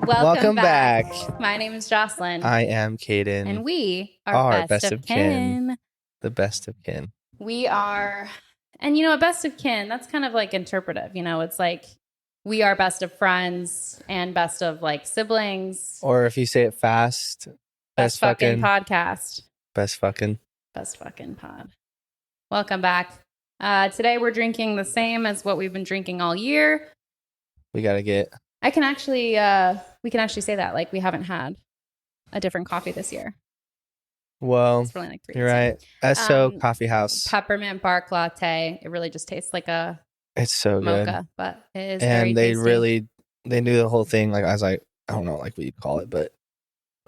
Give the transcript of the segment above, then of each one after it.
Welcome back. My name is Jocelyn. I am Caden. And we are best of kin. The best of kin. We are, and a best of kin, that's kind of like interpretive. It's like we are best of friends and best of like siblings. Or if you say it fast, best fucking podcast. Best fucking pod. Welcome back. Today we're drinking the same as what we've been drinking all year. We got to get... we can actually say that, like, we haven't had a different coffee this year. Well, it's really like 3 you're right. Esso Coffee House. Peppermint bark latte. It really just tastes like a it's so mocha, good. But it is and very tasty. they knew the whole thing. Like, I was like, I don't know, like what you call it, but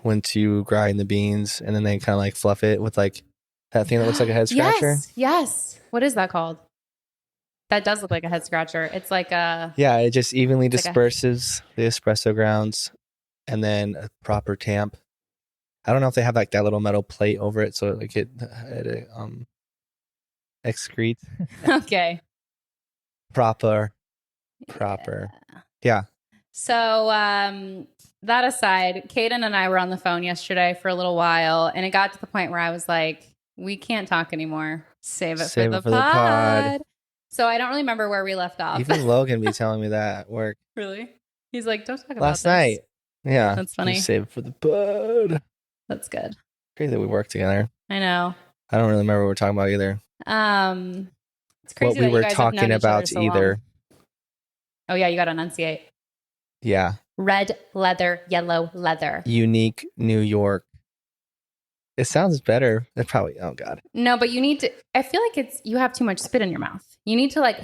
once you grind the beans and then they kind of like fluff it with like that thing that looks like a head scratcher. Yes. What is that called? That does look like a head scratcher. It's like a... Yeah, it just evenly disperses the espresso grounds and then a proper tamp. I don't know if they have like that little metal plate over it so like it excrete. Okay. Proper. Yeah. So that aside, Caden and I were on the phone yesterday for a little while, and it got to the point where I was like, we can't talk anymore. Save it for the pod. So I don't really remember where we left off. Even Logan be telling me that at work. Really? He's like, don't talk about last night. Yeah. That's funny. Save it for the pod. That's good. Crazy that we work together. I know. I don't really remember what we're talking about either. It's crazy what we were talking about either. Long. Oh yeah, you got to enunciate. Yeah. Red leather, yellow leather. Unique New York. It sounds better. It probably, oh God. No, but you need to, I feel like you have too much spit in your mouth. You need to like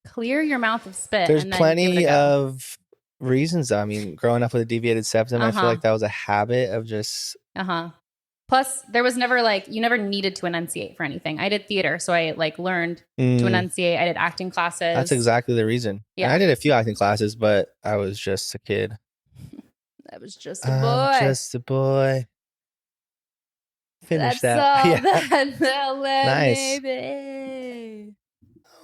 clear your mouth of spit. There's plenty of reasons. I mean, growing up with a deviated septum, I feel like that was a habit of just. Plus, there was never like, you never needed to enunciate for anything. I did theater, so I like learned to enunciate. I did acting classes. That's exactly the reason. Yeah. And I did a few acting classes, but I was just a kid. I was just a boy. Just a boy. Finish that. All yeah. That's nice. Baby.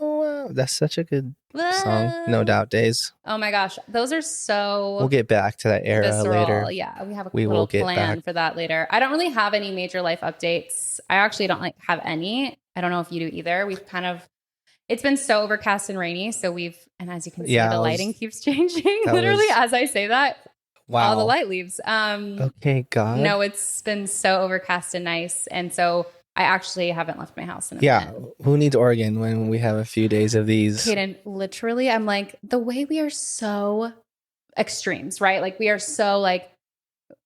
Oh, wow. That's such a good song. No Doubt Days. Oh my gosh. Those are so... We'll get back to that era visceral. later. Yeah, we have a little plan for that later. I don't really have any major life updates. I actually don't have any. I don't know if you do either. We've kind of... It's been so overcast and rainy, so and as you can see, the lighting keeps changing. Literally, as I say that, all the light leaves. Okay, God. No, it's been so overcast and nice, and so I actually haven't left my house in a minute. Who needs Oregon when we have a few days of these? Caden, literally, I'm like, the way we are so extremes, right? Like, we are so like,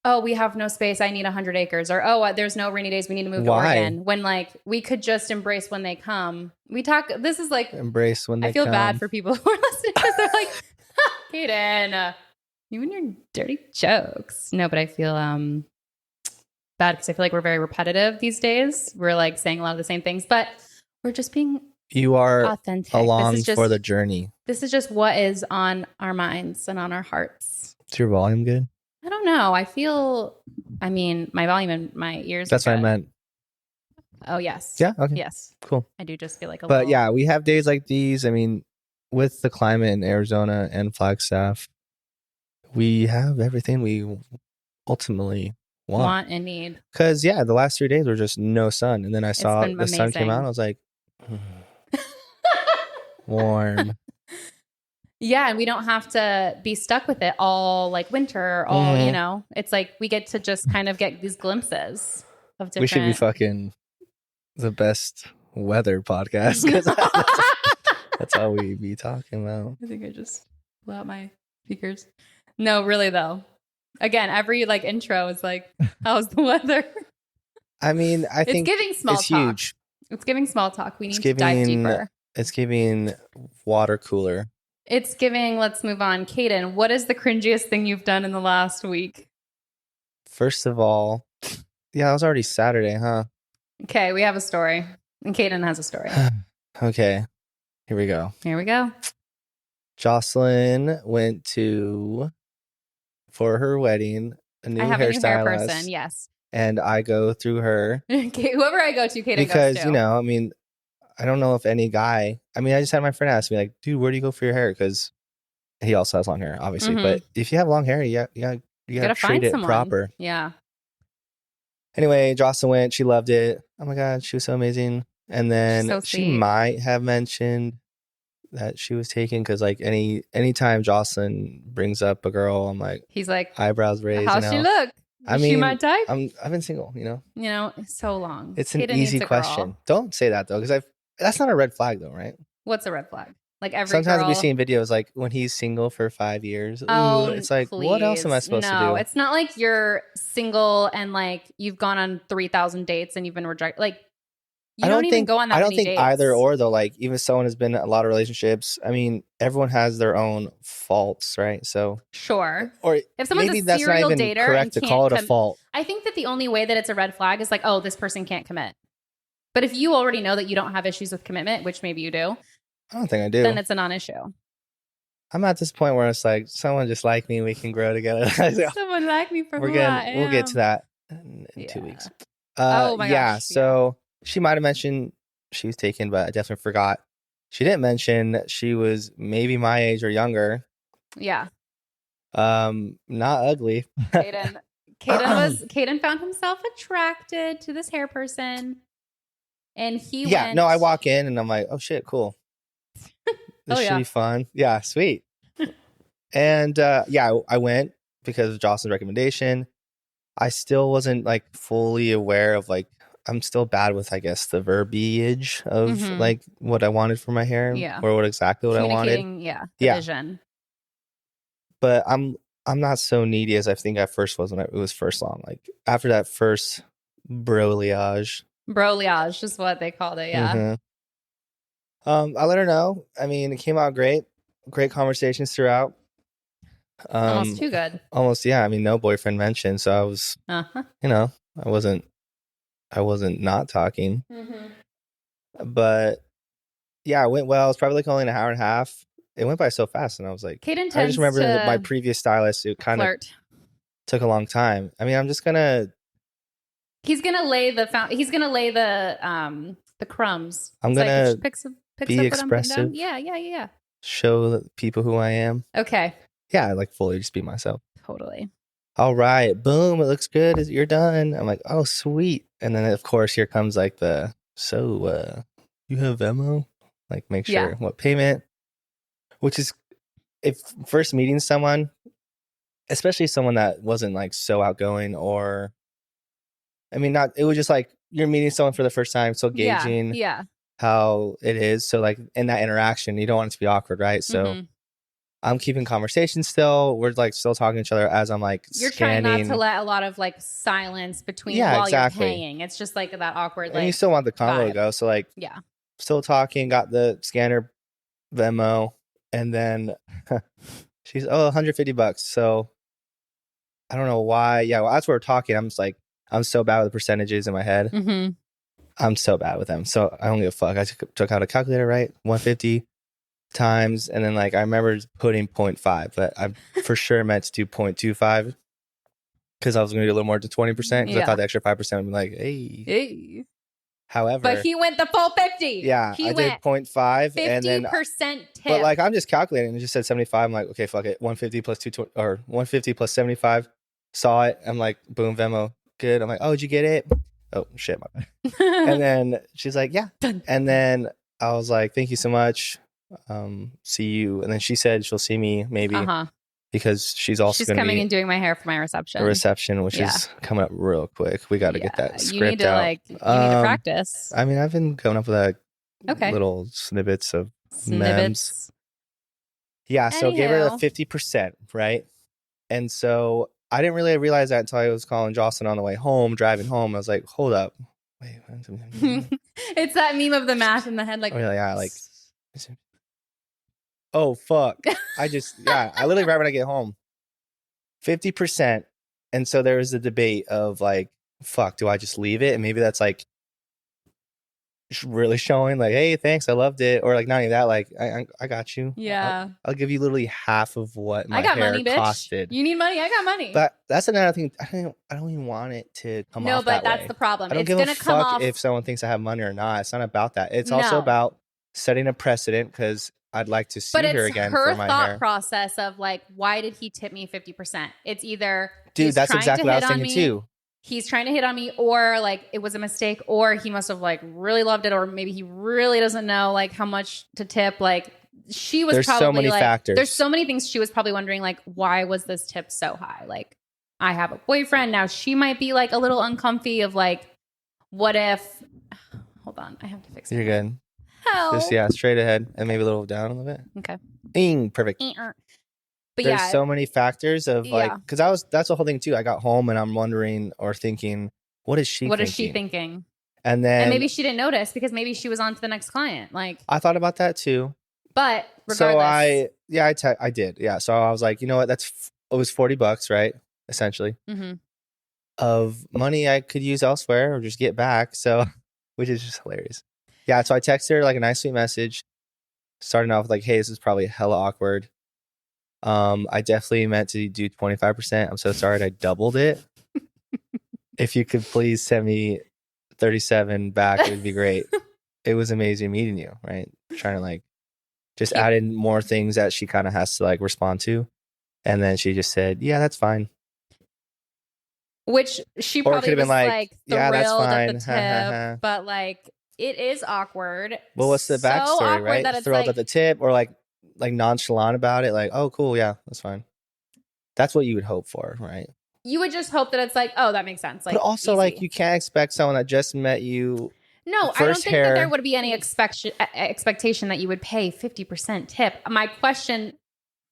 oh, we have no space, I need 100 acres. Or, oh, there's no rainy days, we need to move to Oregon. When like, we could just embrace when they come. This is like... Embrace when they come. I feel bad for people who are listening because they're like, Caden, you and your dirty jokes. No, but I feel bad because I feel like we're very repetitive these days. We're like saying a lot of the same things, but we're just being authentic. Along for the journey. This is just what is on our minds and on our hearts. Is your volume good? I don't know. I mean, my volume in my ears. That's what I meant. Oh, yes. Yeah. Okay. Yes. Cool. I do just feel like But yeah, we have days like these. I mean, with the climate in Arizona and Flagstaff, we have everything we ultimately want and need. Because, the last 3 days were just no sun. And then I saw the sun came out and I was like, warm. Yeah, and we don't have to be stuck with it all like winter, it's like we get to just kind of get these glimpses of different... We should be fucking the best weather podcast because that's all we be talking about. I think I just blew out my speakers. No, really though. Again, every like intro is like, how's the weather? I mean, I think it's giving small talk. Huge. It's giving small talk. We need to dive deeper. It's giving water cooler. It's giving, let's move on. Caden, what is the cringiest thing you've done in the last week? First of all, it was already Saturday, huh? Okay, we have a story. And Caden has a story. Okay, here we go. Jocelyn went for her wedding, a new hairstylist. Person, yes. And I go through her. Okay, whoever I go to, Caden goes to. Because, I mean, I don't know if any guy, I just had my friend ask me like, dude, where do you go for your hair? He also has long hair, obviously. Mhm. But if you have long hair, you gotta Gotta treat find it someone. proper. Yeah. Anyway, Jocelyn went. She loved it. Oh my god, she was so amazing. And then So she sweet. might have mentioned that she was taken because like anytime Jocelyn brings up a girl, I'm like, He's like, eyebrows raised. how's You she know, look? I Is she mean, my type? I've been single. You know, You know, so long. it's an Kaden easy needs a question. girl. Don't say that though, because that's not a red flag though, right? What's a red flag? Like every Sometimes girl. we've seen videos like when he's single for 5 years. Ooh, Oh, it's like, please. what else am I supposed to do? It's not like you're single and like you've gone on 3,000 dates and you've been rejected. Like you don't even go on that I don't many think dates. either or though. Like even if someone has been in a lot of relationships, I mean, everyone has their own faults, right? So sure. or if someone's maybe a that's not serial even dater correct and to can't call it a fault. I think that the only way that it's a red flag is like, oh, this person can't commit. But if you already know that you don't have issues with commitment, which maybe you do, I don't think I do. then it's a non-issue. I'm at this point where it's like someone just like me, we can grow together. Someone like me for who I am. We'll get to that in 2 weeks. Oh my yeah. gosh. So she might have mentioned she was taken, but I definitely forgot. She didn't mention she was maybe my age or younger. Yeah. Not ugly. Kaden found himself attracted to this hair person. And he went. No, I walk in and I'm like, oh shit, cool. This should be fun. Yeah, sweet. And I went because of Jocelyn's recommendation. I still wasn't like fully aware of like I'm still bad with I guess the verbiage of like what I wanted for my hair or what exactly what I wanted. The vision. But I'm not so needy as I think I first was when it was first long. Like after that first broleage is what they called it. Yeah. I let her know. I mean, it came out great. Great conversations throughout. Almost too good. Almost, yeah. I mean, no boyfriend mentioned, so I was, you know, I wasn't not talking. But yeah, it went well. It's probably like only an hour and a half. It went by so fast, and I was like, I just remember that my previous stylist. It kind of took a long time. I mean, I'm just gonna. He's gonna lay the crumbs. I'm gonna be up expressive. Yeah. Show people who I am. Okay. Yeah, like fully just be myself. Totally. All right, boom! It looks good. You're done. I'm like, oh, sweet. And then of course here comes like you have Venmo? Like make sure what payment. Which is if first meeting someone, especially someone that wasn't like so outgoing or, I mean, not. It was just like you're meeting someone for the first time, so gauging how it is. So like in that interaction, you don't want it to be awkward, right? So. I'm keeping conversation still. We're like still talking to each other as I'm like you're scanning. Trying not to let a lot of like silence between while you're paying. It's just like that awkward. And you still want the convo to go. So like still talking, got the scanner Venmo, and then she's $150. So I don't know why. Yeah, well, that's where we're talking. I'm just like, I'm so bad with the percentages in my head. I'm so bad with them. So I don't give a fuck. I took out a calculator, right? 150 times, and then like I remember putting 0.5, but I for sure meant to do 0.25 because I was going to do a little more to 20% because I thought the extra 5% would be like, hey. However, but he went the full 50. Yeah, I did 0.5 and then 50% tip. But like I'm just calculating. It just said 75. I'm like, okay, fuck it. 150 plus 220 or 150 plus 75. Saw it. I'm like, boom, Venmo, good. I'm like, oh, did you get it? Oh shit, my bad. And then she's like, yeah. And then I was like, thank you so much. See you. And then she said she'll see me maybe because she's coming and doing my hair for my reception. Which is coming up real quick. We got to get that script you need to, out. you need to practice. I mean, I've been coming up with little snippets of memes. Yeah, so gave her the 50%, right? And so I didn't really realize that until I was calling Jocelyn on the way home, driving home. I was like, hold up. Wait. It's that meme of the math in the head. Like, oh, fuck. I literally right when I get home. 50%. And so there was a debate of like, fuck, do I just leave it? And maybe that's like really showing like, hey, thanks, I loved it. Or like not even that, like, I got you. Yeah. I'll give you literally half of what my hair money, bitch. costed. You need money? I got money. But that's another thing. I don't even want it to come off that way. No, but that's the problem. I don't give a fuck if someone thinks I have money or not. It's not about that. It's also about setting a precedent because I'd like to see her again for my hair. But it's her thought process of like, why did he tip me 50%? It's either dude, that's exactly what I was thinking too. He's trying to hit on me, or like it was a mistake, or he must have like really loved it, or maybe he really doesn't know like how much to tip. Like she was probably so many factors. There's so many things she was probably wondering, like, why was this tip so high? Like, I have a boyfriend now. She might be like a little uncomfy of like, what if? Hold on, I have to fix it. You're good. Help. Just straight ahead and maybe a little down a little bit. Okay. Perfect. But there's so many factors of like, because that's the whole thing too. I got home and I'm wondering or thinking, what is she thinking? And maybe she didn't notice because maybe she was on to the next client. Like, I thought about that too. But regardless. So I did. Yeah. So I was like, you know what? It was $40, right? Essentially. Mm-hmm. Of money I could use elsewhere or just get back. So, which is just hilarious. Yeah. So I texted her like a nice sweet message, starting off with like, hey, this is probably hella awkward. I definitely meant to do 25%. I'm so sorry I doubled it. If you could please send me 37 back, it would be great. It was amazing meeting you, right? Trying to like just add in more things that she kind of has to like respond to. And then she just said, yeah, that's fine. Which she probably was like yeah, that's fine. At the tip, but like it is awkward. Well, what's the backstory, right? Thrilled at the tip or like nonchalant about it, like, oh, cool, yeah, that's fine. That's what you would hope for, right? You would just hope that it's like, oh, that makes sense. Like, but also, easy. Like, you can't expect someone that just met you. No, I don't think that there would be any expectation that you would pay 50% tip. My question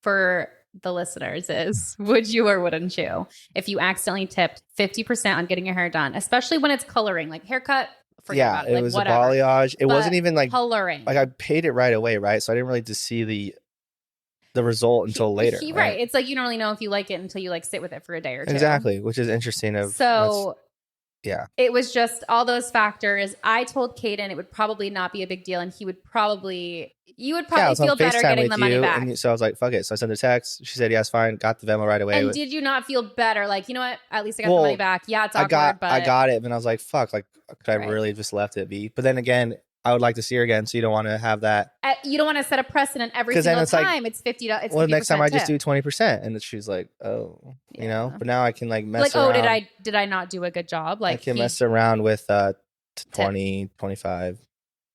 for the listeners is, would you or wouldn't you, if you accidentally tipped 50% on getting your hair done, especially when it's coloring, like haircut? Yeah, it was whatever. A balayage. It wasn't even like coloring. Like I paid it right away, right? So I didn't really just see the result until later. Right. It's like you don't really know if you like it until you like sit with it for a day or two. Exactly, which is interesting. Yeah. It was just all those factors. I told Caden it would probably not be a big deal, and you would probably feel better getting the money back. So I was like, fuck it. So I sent her a text. She said, yes, fine. Got the Venmo right away. And did you not feel better? Like, you know what? At least I got the money back. Yeah, it's awkward, but I got it. And I was like, fuck, like, could I really just left it be? But then again, I would like to see her again. So you don't want to have that. You don't want to set a precedent every single time. It's $50. Well, next time I just do 20%. And she's like, oh, you know, but now I can like mess around. Oh, did I not do a good job? Like, I can mess around with 20, 25%.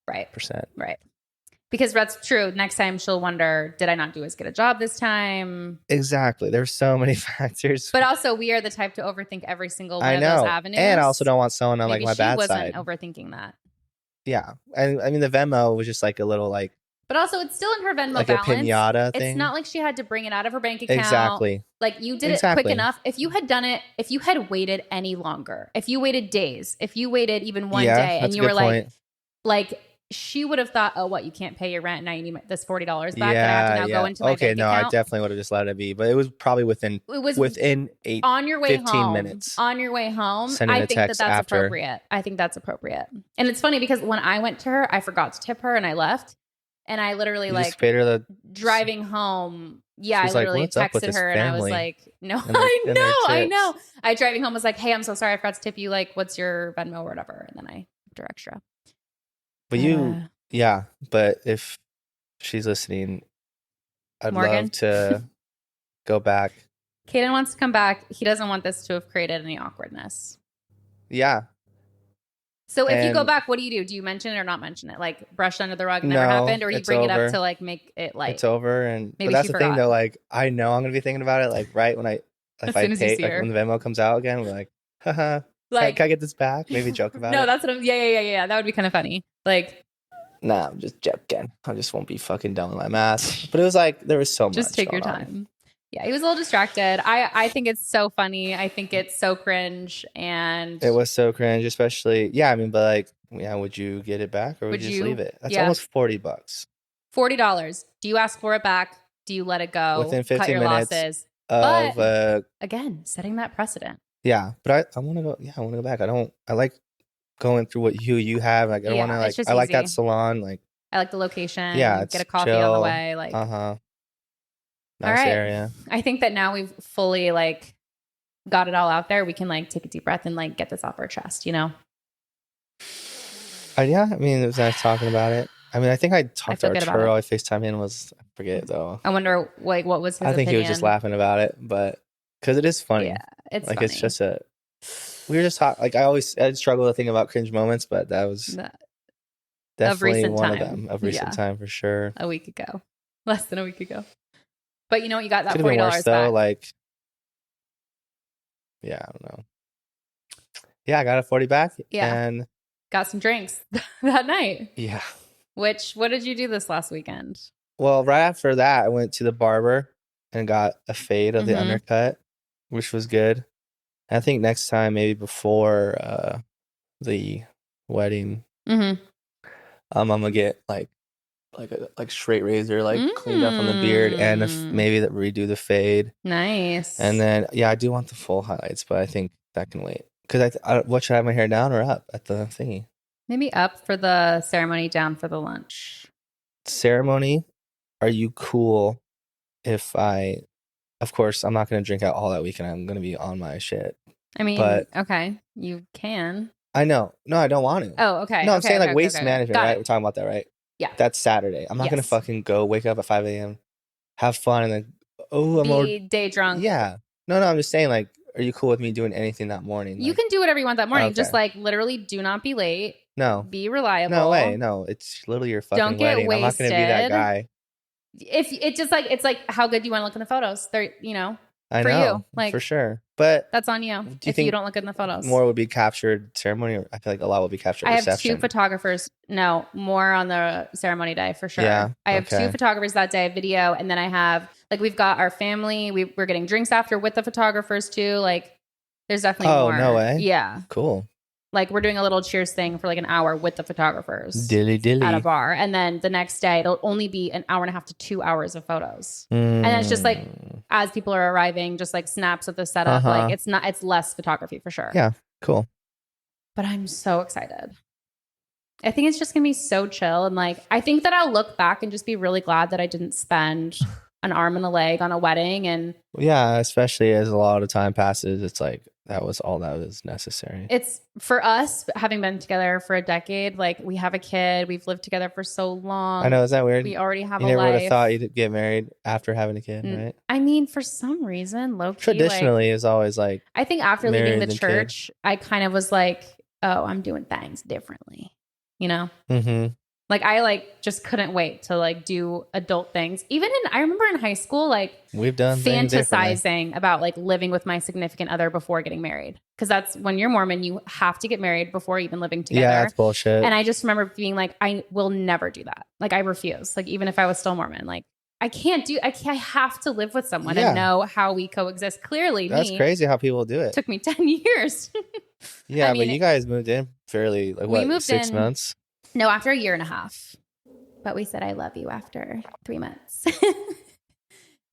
Right. Because that's true. Next time she'll wonder, did I not do as good a job this time? Exactly. There's so many factors. But also, we are the type to overthink every single one of those avenues. And I also don't want someone on like my bad side. She wasn't overthinking that. Yeah. And I mean, the Venmo was just like a little like. But also, it's still in her Venmo like balance. Like a pinata thing. It's not like she had to bring it out of her bank account. Exactly. Like you did it quick enough. If you had done it, if you had waited any longer, if you waited days, if you waited even one day and you were like, she would have thought, oh, what, you can't pay your rent. Now you need this $40 back that I have to now go into my bank account. I definitely would have just let it be. But it was probably within 15 on your way minutes. On your way home, I think that's appropriate. I think that's appropriate. And it's funny because when I went to her, I forgot to tip her and I left. And I literally just paid her driving home. Yeah, I literally texted her and I was like, no, I know. I driving home was like, hey, I'm so sorry. I forgot to tip you. Like, what's your Venmo or whatever? And then I tipped her extra. But but if she's listening, I'd love to go back. Caden wants to come back. He doesn't want this to have created any awkwardness. Yeah. So if you go back, what do? Do you mention it or not mention it? Like brush under the rug, never happened? Or do you bring it up to like make it like... It's over. And maybe that's the thing though, like I know I'm going to be thinking about it like right when when the Venmo comes out again, we're like, haha. Like, can I get this back? Maybe joke about it. No, that's what I'm... Yeah. That would be kind of funny. Like... Nah, I'm just joking. I just won't be fucking done with my math. But it was like, there was so much Just take your time. Yeah, he was a little distracted. I think it's so funny. I think it's so cringe. And... It was so cringe, especially... Yeah, I mean, but like, yeah, would you get it back or would you just leave it? That's almost $40. $40. Do you ask for it back? Do you let it go? Within 15 cut your minutes losses? Of... But, again, setting that precedent. Yeah, but I want to go. Yeah, I want to go back. I like going through what you have. Like I don't want to like. I like that salon. Like I like the location. Yeah, get a coffee on the way. Like nice area. I think that now we've fully like got it all out there. We can like take a deep breath and like get this off our chest. You know. Yeah, I mean it was nice talking about it. I mean, I think I talked to Arturo. I FaceTime him. I forget though. I wonder, like, what was his I think opinion? He was just laughing about it, but because it is funny. Yeah, it's like funny. It's just we were just like I struggle to think about cringe moments, but that was definitely one of them of recent time for sure. A week ago, less than a week ago. But you know what? You got that $40 back. Like, yeah, I don't know. Yeah, I got a 40 back. Yeah, and got some drinks that night. Yeah. What did you do this last weekend? Well, right after that, I went to the barber and got a fade of the undercut, which was good. And I think next time, maybe before the wedding, I'm gonna get like a straight razor, cleaned up on the beard, and maybe redo the fade. Nice. And then I do want the full highlights, but I think that can wait. Because what should I have my hair down or up at the thingy? Maybe up for the ceremony, down for the lunch. Ceremony, are you cool if of course, I'm not going to drink out all that weekend. I'm going to be on my shit. I mean, okay, you can. I know. No, I don't want to. Oh, okay. No, I'm saying waste management, right? We're talking about that, right? Yeah. That's Saturday. I'm not going to fucking wake up at 5 a.m., have fun, and then, I'm day drunk. Yeah. No, I'm just saying, are you cool with me doing anything that morning? You can do whatever you want that morning. Okay. Just literally do not be late. No. Be reliable. No way. No, it's literally your fucking wedding. I'm not going to be that guy. If it's just it's how good you want to look in the photos. They're, I know, you, for sure. But that's on you if you don't look good in the photos. More would be captured ceremony, or I feel like a lot will be captured reception. I have 2 photographers. No, more on the ceremony day for sure. Yeah, I have 2 photographers that day, video, and then I have we've got our family. We're getting drinks after with the photographers too. There's definitely more. Oh, no way. Yeah. Cool. We're doing a little cheers thing for an hour with the photographers. Dilly. At a bar. And then the next day, it'll only be an hour and a half to 2 hours of photos. And it's just as people are arriving, just snaps of the setup. It's less photography for sure. Yeah. Cool. But I'm so excited. I think it's just going to be so chill. And I think that I'll look back and just be really glad that I didn't spend an arm and a leg on a wedding. And yeah, especially as a lot of time passes, it's that was all that was necessary. It's for us, having been together for a decade, we have a kid, we've lived together for so long. I know, is that weird? We already have a life. You never would have thought you'd get married after having a kid, right? I mean, for some reason, low-key, traditionally is always I think after leaving the church, I kind of was oh, I'm doing things differently, Mm-hmm. I just couldn't wait to do adult things. Even I remember in high school, we've done fantasizing about living with my significant other before getting married. Because that's when you're Mormon, you have to get married before even living together. Yeah, that's bullshit. And I just remember being I will never do that. I refuse. Even if I was still Mormon, I can't I have to live with someone and know how we coexist. Clearly, that's crazy how people do it. Took me 10 years. Yeah, but you guys moved in fairly, we moved 6 months? No, after a year and a half. But we said, I love you after 3 months.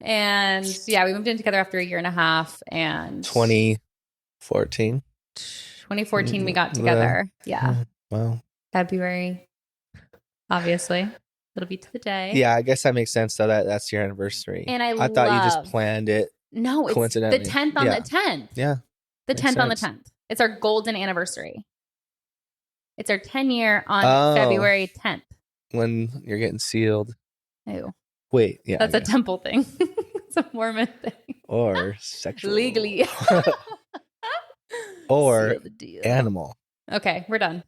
And yeah, we moved in together after a year and a half. And 2014? 2014, we got together. Yeah. Wow. February, obviously. It'll be to the day. Yeah, I guess that makes sense, though. That's your anniversary. And I thought you just planned it. No, it's coincidentally. the 10th on the 10th. Yeah. The 10th on the 10th. It's our golden anniversary. It's our 10-year on February 10th. When you're getting sealed. Ew. Wait, yeah. That's a temple thing. It's a Mormon thing. Or sexual. Legally. Or animal. Okay, we're done.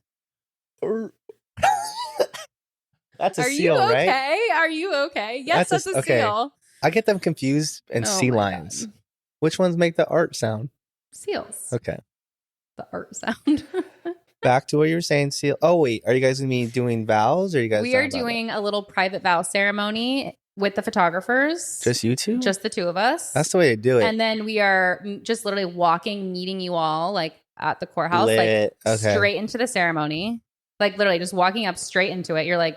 That's a seal, right? Are you okay? Yes, that's a seal. I get them confused and sea lions. God. Which ones make the art sound? Seals. Okay. The art sound. Back to what you were saying, seal. Oh, wait. Are you guys going to be doing vows? Or are you guys? We are doing a little private vow ceremony with the photographers. Just you two? Just the 2 of us. That's the way to do it. And then we are just literally meeting you all at the courthouse, straight into the ceremony. Literally just walking up straight into it. You're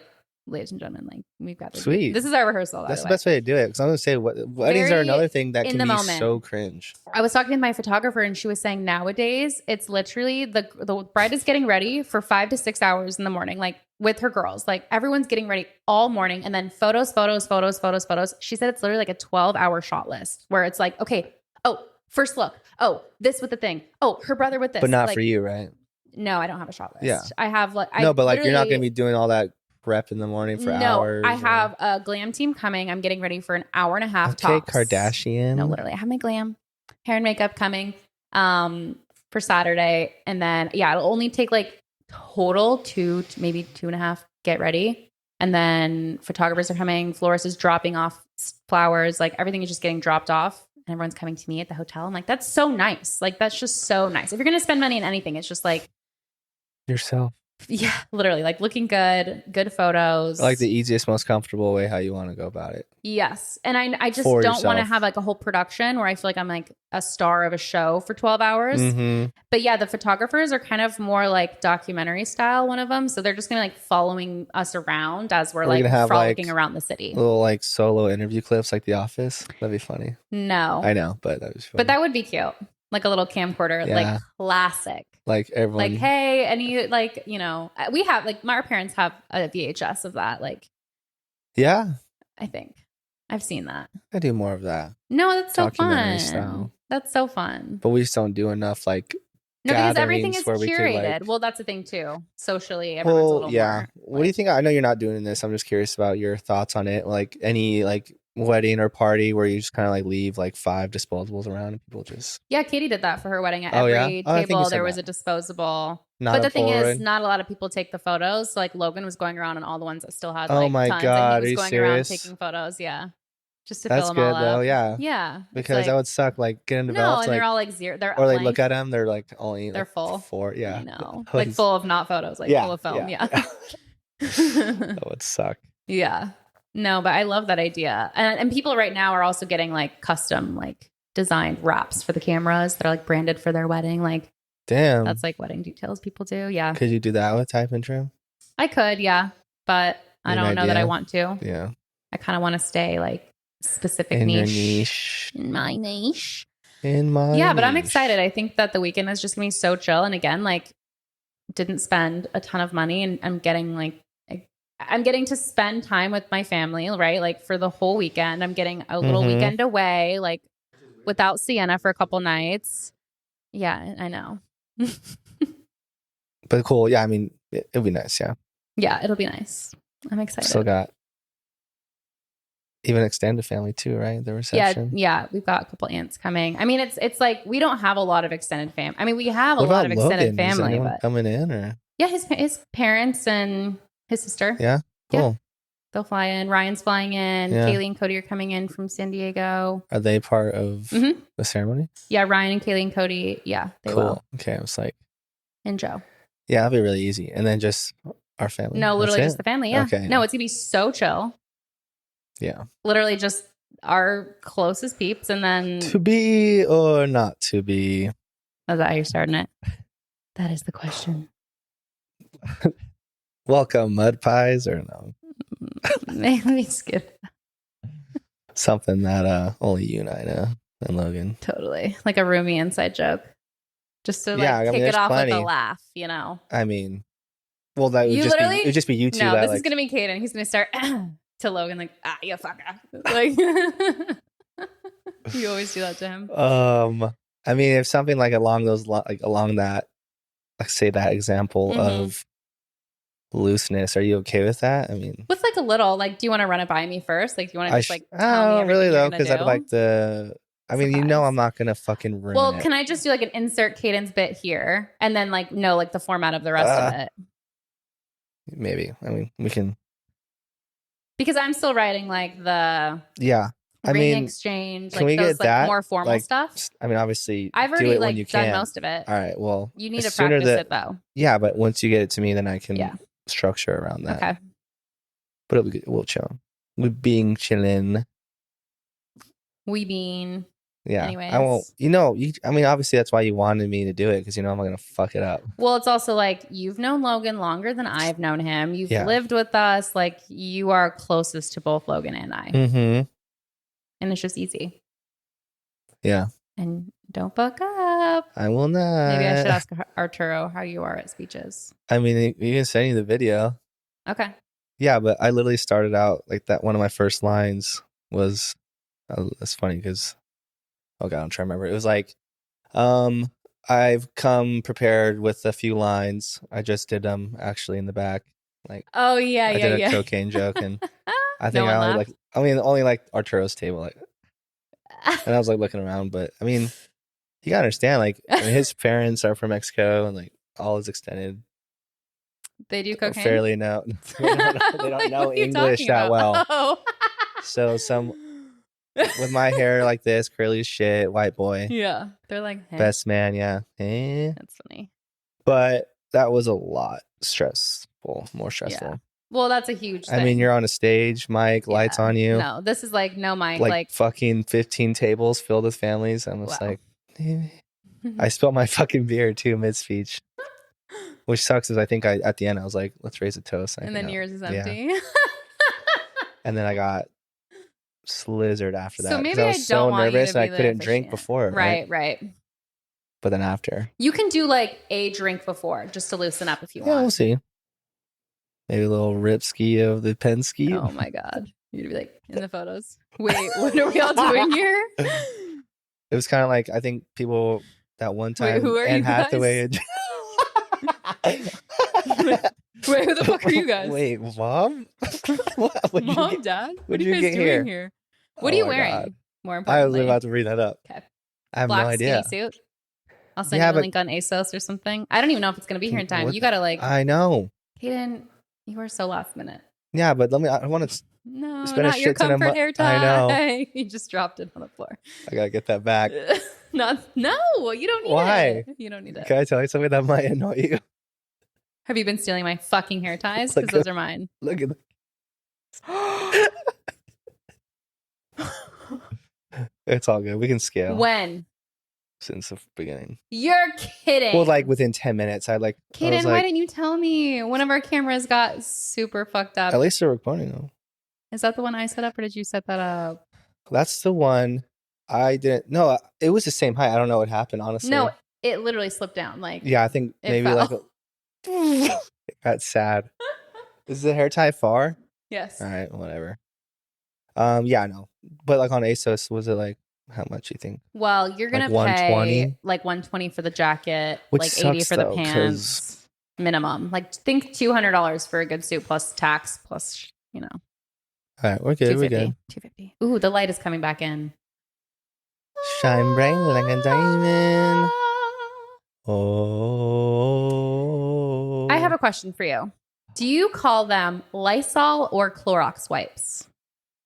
ladies and gentlemen, we've got this. Sweet. This is our rehearsal. That's the best way to do it. Because I'm going to say, weddings are another thing that can be so cringe. I was talking to my photographer and she was saying nowadays, it's literally the bride is getting ready for 5 to 6 hours in the morning, with her girls. Everyone's getting ready all morning. And then photos. She said it's literally a 12-hour shot list where it's okay, oh, first look. Oh, this with the thing. Oh, her brother with this. But not for you, right? No, I don't have a shot list. Yeah. I have no, but you're not going to be doing all that prep in the morning for No, hours? I have a glam team coming. I'm getting ready for an hour and a half tops. Kardashian. No, literally. I have my glam hair and makeup coming for Saturday. And then, yeah, it'll only take like total maybe 2.5 get ready. And then photographers are coming. Florist is dropping off flowers. Like everything is just getting dropped off. And everyone's coming to me at the hotel. I'm like, that's so nice. Like, that's just so nice. If you're going to spend money on anything, it's just like yourself. Yeah, literally, like looking good photos. Like the easiest, most comfortable way how you want to go about it. Yes. And I just don't want to have like a whole production where I feel like I'm like a star of a show for 12 hours. Mm-hmm. But yeah, the photographers are kind of more like documentary style, one of them. So they're just going to like following us around as we're like frolicking like, around the city. Little like solo interview clips like The Office. That'd be funny. No. I know, but that was funny. But that would be cute. Like a little camcorder, like classic. Like everyone. Like, hey, and you like, you know, we have like our parents have a VHS of that. Like, yeah, I think I've seen that. I do more of that. No, that's so fun. Style. That's so fun. But we just don't do enough like. No, because everything is curated. Well, that's the thing too. Socially, everyone's a little more. What do you think? I know you're not doing this. I'm just curious about your thoughts on it. Like any like wedding or party where you just kind of like leave like 5 disposables around and people just. Yeah, Katie did that for her wedding. At every table there was a disposable. But the thing is, not a lot of people take the photos. So, like Logan was going around on all the ones that still had like oh my tons, God, and he was going around taking photos. Yeah. Just to That's fill them all good though, up. yeah. Yeah. Because like, that would suck. Like getting developed. No, and they're all like zero. They're or like blank. look at them. They're like only. They're like full. 4. Yeah. I know. Like full of not photos. Like full of film. Yeah. That would suck. Yeah. No, but I love that idea. And people right now are also getting like custom like designed wraps for the cameras that are like branded for their wedding. Like, damn. That's like wedding details people do. Yeah. Could you do that with type and trim? I could, yeah. But I don't know that I want to. Yeah. I kind of want to stay like specific niche. In my niche. Yeah, but I'm excited. I think that the weekend is just gonna be so chill. And again, like didn't spend a ton of money and I'm getting to spend time with my family, right? Like for the whole weekend, I'm getting a little weekend away, like without Sienna for a couple nights. Yeah, I know. But cool. Yeah, I mean, it'll be nice. Yeah. Yeah, it'll be nice. I'm excited. Still got even extended family too, right? The reception. Yeah, we've got a couple aunts coming. I mean, it's like we don't have a lot of extended family. I mean, we have a lot of extended family, Is but coming in or yeah, his parents and his sister. Yeah, cool. Yeah. They'll fly in. Ryan's flying in. Yeah. Kaylee and Cody are coming in from San Diego. Are they part of the ceremony? Yeah, Ryan and Kaylee and Cody. Yeah, they will. Okay, I was like, and Joe. Yeah, that'll be really easy. And then just our family. No, literally just the family. Yeah. Okay. No, it's gonna be so chill. Yeah. Literally just our closest peeps, and then to be or not to be. Is that how you're starting it? That is the question. Welcome, mud pies or no? Maybe skip. Something that only you and I know, and Logan. Totally, like a roomie inside joke, just to like kick it off with a laugh, you know. I mean, well, that would just be you two. No, this is gonna be Caden. He's gonna start to Logan like, you fucker. Like, you always do that to him. I mean, if something like along those along that, like say that example of looseness, are you okay with that? I mean, with like a little, like, do you want to run it by me first? Like, do you want to just like tell me really though, because I'd like the. I mean, you know, I'm not gonna fucking ruin it. Can I just do like an insert Cadence bit here, and then like know like the format of the rest of it? Maybe. I mean, we can. Because I'm still writing like the ring exchange, can like we those get that? Like more formal stuff. I mean, obviously, I've already like done most of it. All right, well, you need to practice it though. Yeah, but once you get it to me, then I can structure around that. Okay, but it'll be good. We'll chill. We being chillin'. We being. Yeah. Anyways. I won't. I mean, obviously that's why you wanted me to do it because you know I'm not gonna fuck it up. Well, it's also like you've known Logan longer than I've known him. You've lived with us. Like you are closest to both Logan and I. Mm-hmm. And it's just easy. Yeah. And don't fuck up. I will not. Maybe I should ask Arturo how you are at speeches. I mean, you can send you the video. Okay. Yeah, but I literally started out like that. One of my first lines was, that's funny because. Oh God, I'm trying to remember. It was like, I've come prepared with a few lines. I just did them actually in the back. Like, oh yeah, I did a cocaine joke, and I think only like Arturo's table, like, and I was like looking around, but I mean, you gotta understand, like, I mean, his parents are from Mexico, and like all his extended, they do cocaine. Fairly know, they don't know English that well. Oh. So with my hair like this, curly as shit, white boy. Yeah, they're like, hey. Best man, yeah. That's funny. But that was a lot more stressful. Yeah. Well, that's a huge thing. I mean, you're on a stage, mic, lights on you. No, this is like no mic. Like fucking 15 tables filled with families. I'm just like, I spilled my fucking beer too mid-speech. Which sucks is I think at the end I was like, let's raise a toast. And then yours is empty. Yeah. And then I got slizzard after that. So maybe I was so nervous and I couldn't drink before. Right. But then after. You can do like a drink before just to loosen up if you want. Yeah, we'll see. Maybe a little rip ski of the Penske. Oh my God. You'd be like in the photos. Wait, what are we all doing here? It was kind of like, I think people that one time. Wait, who are Anne Hathaway and Wait, who the fuck are you guys? Wait, Mom? Mom, Dad? What are you guys doing here? What are you wearing? God. More importantly. I was about to bring that up. Okay. I have Black no idea. Skinny suit. I'll send you the link on ASOS or something. I don't even know if it's going to be here in time. You got to like. I know. Kaden, you are so last minute. Yeah, but I want to. No, not your comfort hair tie. I know. You just dropped it on the floor. I got to get that back. No, you don't need Why? it. You don't need it. Can I tell you something that might annoy you? Have you been stealing my fucking hair ties? Because those are mine. Look at It's all good. We can scale. When? Since the beginning. You're kidding. Well, like within 10 minutes, Kaden, why didn't you tell me? One of our cameras got super fucked up. At least they're recording though. Is that the one I set up or did you set that up? That's the one I didn't. No, it was the same height. I don't know what happened, honestly. No, it literally slipped down. Like, yeah, I think maybe it got sad. Is the hair tie far? Yes. All right, whatever. Yeah, no. But like on ASOS, was it like how much you think? Well, you're gonna pay like $120 for the jacket, which like $80 for the pants minimum. Like think $200 for a good suit plus tax plus All right, we're good. We're good. $250. Ooh, the light is coming back in. Shine bright like a diamond. Oh. I have a question for you. Do you call them Lysol or Clorox wipes?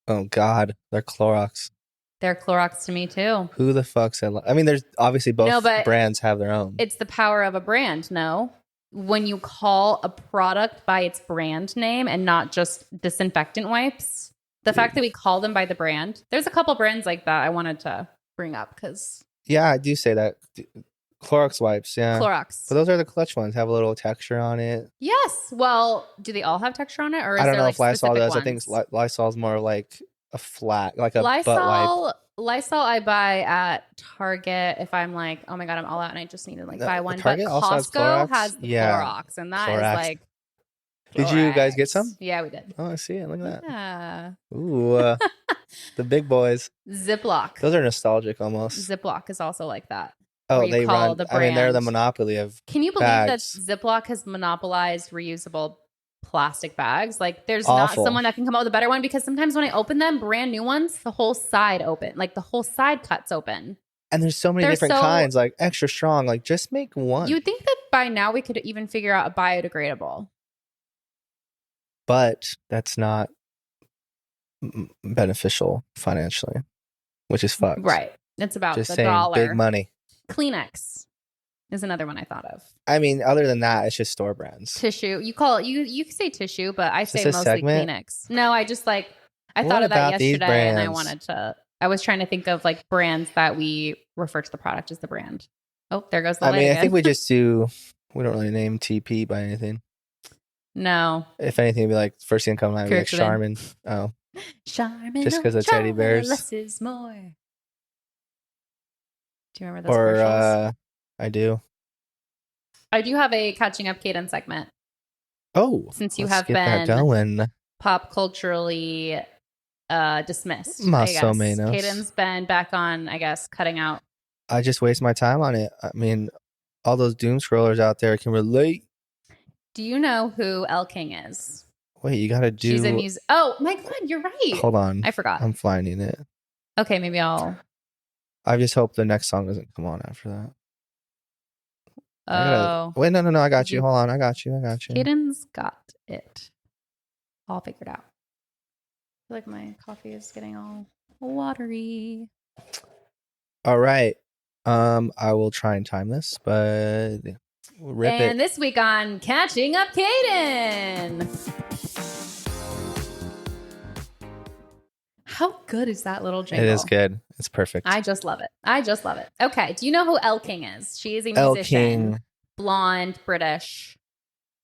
Oh God, they're Clorox. They're Clorox to me too. Who the fuck said? I mean, there's obviously both brands have their own. It's the power of a brand. No, when you call a product by its brand name and not just disinfectant wipes, the fact that we call them by the brand. There's a couple brands like that I wanted to bring up because. Yeah, I do say that. Clorox wipes, yeah. Clorox. But those are the clutch ones. Have a little texture on it. Yes. Well, do they all have texture on it? Or I don't know if Lysol does. Ones? I think Lysol's more like a flat, like a Lysol, butt wipe. Lysol I buy at Target if I'm like, oh my God, I'm all out and I just need to buy one. Target but also Costco has the Clorox and that is like. Did you guys get some? Yeah, we did. Oh, I see it. Look at that. Yeah. Ooh, the big boys. Ziploc. Those are nostalgic almost. Ziploc is also like that. Oh, they run. I mean, they're the monopoly of. Can you believe that Ziploc has monopolized reusable plastic bags? Like, there's not someone that can come up with a better one because sometimes when I open them, brand new ones, the whole side open, like the whole side cuts open. And there's so many different kinds, like extra strong. Like, just make one. You'd think that by now we could even figure out a biodegradable. But that's not beneficial financially, which is fucked. Right. It's about just the saying, dollar. Big money. Kleenex is another one I thought of. I mean, other than that, it's just store brands. Tissue. You call it, you say tissue, but I say mostly segment? Kleenex. No, I just I thought of that yesterday and I was trying to think of like brands that we refer to the product as the brand. Oh, there goes the light again. I think we don't really name TP by anything. No. If anything, it'd be like, first thing come to mind would be like Charmin. Oh. Charmin. Just because of teddy bears. Less is more. Do you remember those commercials? I do. I do have a catching up Kaden segment. Oh. Since you have been pop culturally dismissed. Más o menos. Kaden's been back on, I guess, cutting out. I just waste my time on it. I mean, all those doom scrollers out there can relate. Do you know who Elle King is? Wait, you gotta do. She's a music. Oh my God, you're right. Hold on, I forgot. I'm finding it. Okay, maybe I'll. I just hope the next song doesn't come on after that. Oh. Wait, no. I got you. Hold on. I got you. Kaden's got it. All figured out. I feel like my coffee is getting all watery. All right. I will try and time this, but rip it. And this week on Catching Up Kaden. How good is that little jingle? It is good. It's perfect. I just love it. Okay. Do you know who Elle King is? She is a musician. Elle King. Blonde, British.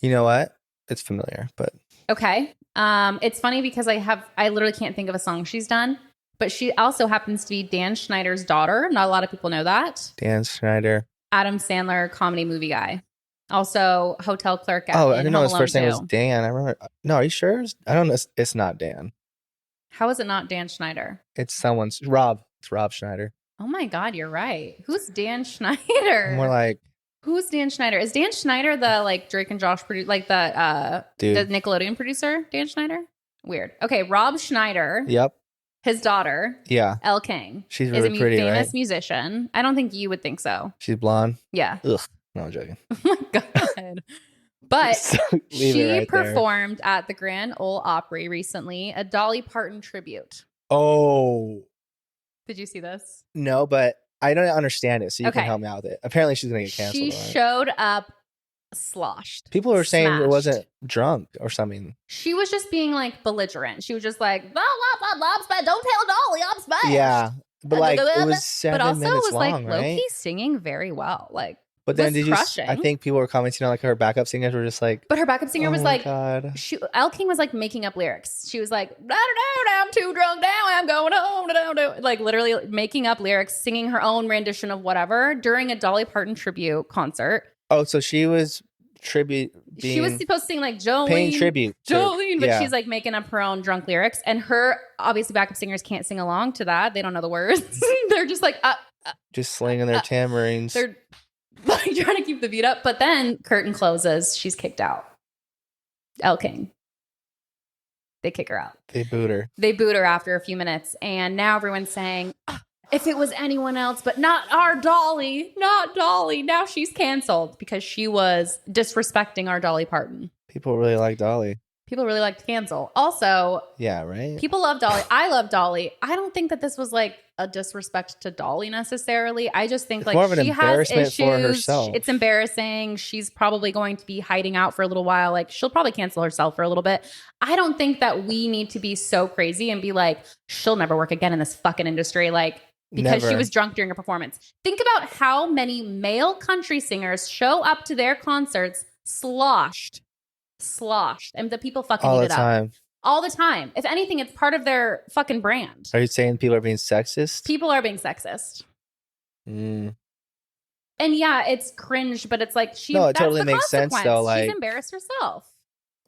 You know what? It's familiar, but. Okay. It's funny because I literally can't think of a song she's done, but she also happens to be Dan Schneider's daughter. Not a lot of people know that. Dan Schneider. Adam Sandler, comedy movie guy. Also hotel clerk. Oh, I didn't know his first name was Dan. I remember. No, are you sure? I don't know. It's not Dan. How is it not Dan Schneider? It's Rob. It's Rob Schneider. Oh my God, you're right. Who's Dan Schneider? More like. Who's Dan Schneider? Is Dan Schneider the like Drake and Josh producer, like the Nickelodeon producer? Dan Schneider? Weird. Okay, Rob Schneider. Yep. His daughter. Yeah. Elle King. She's really pretty, famous right? musician. I don't think you would think so. She's blonde. Yeah. Ugh. No, I'm joking. Oh my God. But she performed at the Grand Ole Opry recently, a Dolly Parton tribute. Oh. Did you see this? No, but I don't understand it, so you can help me out with it. Apparently, she's going to get canceled. She showed up sloshed. People were saying it wasn't drunk or something. She was just being like belligerent. She was just like, blah, blah, blah, blah, don't tell Dolly I'm smashed. Yeah, but like it was 7 minutes long, right? But also it was like low-key singing very well. Like, but then I think people were commenting on like her backup singers were just like. But her backup singer was like, Elle King was like making up lyrics. She was like, I'm too drunk now, I'm going home. Like literally making up lyrics, singing her own rendition of whatever during a Dolly Parton tribute concert. Oh, so she was she was supposed to sing like Jolene. Paying tribute. Jolene, but she's like making up her own drunk lyrics. And her, obviously backup singers can't sing along to that. They don't know the words. They're just like, just slinging their tamarines. They're like trying to keep the beat up, but then curtain closes. She's kicked out. Elle King. They kick her out. They boot her. They boot her after a few minutes, and now everyone's saying, if it was anyone else, but not our Dolly, not Dolly. Now she's canceled because she was disrespecting our Dolly Parton. People really like Dolly. People really like to cancel. Also, yeah, right. People love Dolly. I love Dolly. I don't think that this was like a disrespect to Dolly necessarily. I just think it's like more of an she has issues. For herself. It's embarrassing. She's probably going to be hiding out for a little while. Like she'll probably cancel herself for a little bit. I don't think that we need to be so crazy and be like, she'll never work again in this fucking industry. Like because she was drunk during a performance. Think about how many male country singers show up to their concerts sloshed, and the people fucking eat it up. All the time. If anything, it's part of their fucking brand. Are you saying people are being sexist? People are being sexist. And yeah, it's cringe, but it's like it totally makes sense though. Like she's embarrassed herself.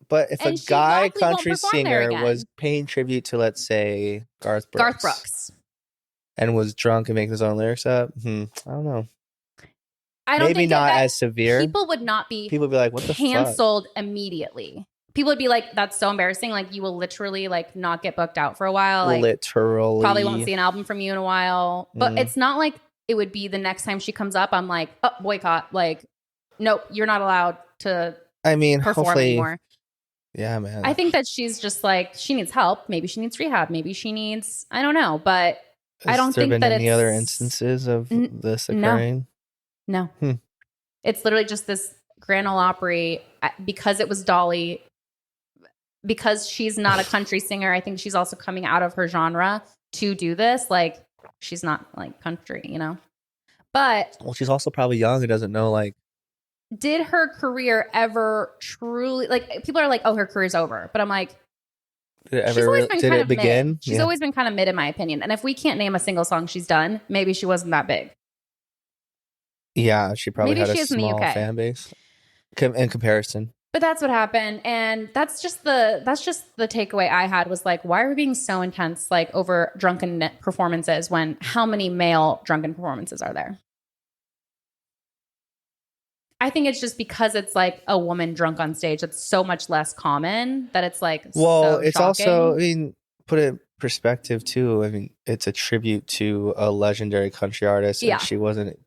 But if a guy country singer was paying tribute to, let's say, Garth Brooks, and was drunk and making his own lyrics up, I don't know. I don't Maybe think not as severe. People would not be. People would be like, "What the fuck?" Canceled immediately. People would be like, "That's so embarrassing." Like, you will literally like not get booked out for a while. Like, literally, probably won't see an album from you in a while. But it's not like it would be the next time she comes up. I'm like, oh, boycott. Like, nope, you're not allowed to. Perform anymore. Yeah, man. I think that she's just like she needs help. Maybe she needs rehab. Maybe she needs. I don't know, but I don't think that any other instances of this occurring. No. It's literally just this Grand Ole Opry because it was Dolly. Because she's not a country singer, I think she's also coming out of her genre to do this. Like, she's not like country, you know? But she's also probably young and doesn't know, like, did her career ever truly, like, people are like, oh, her career's over. But I'm like, did it begin? Mid. She's always been kind of mid, in my opinion. And if we can't name a single song she's done, maybe she wasn't that big. Yeah, she probably had a small fan base in comparison. But that's what happened, and that's just the takeaway I had was like, why are we being so intense like over drunken performances when how many male drunken performances are there? I think it's just because it's like a woman drunk on stage. It's so much less common that it's like, well, so it's shocking. Also, I mean, put it in perspective too. I mean, it's a tribute to a legendary country artist, and she wasn't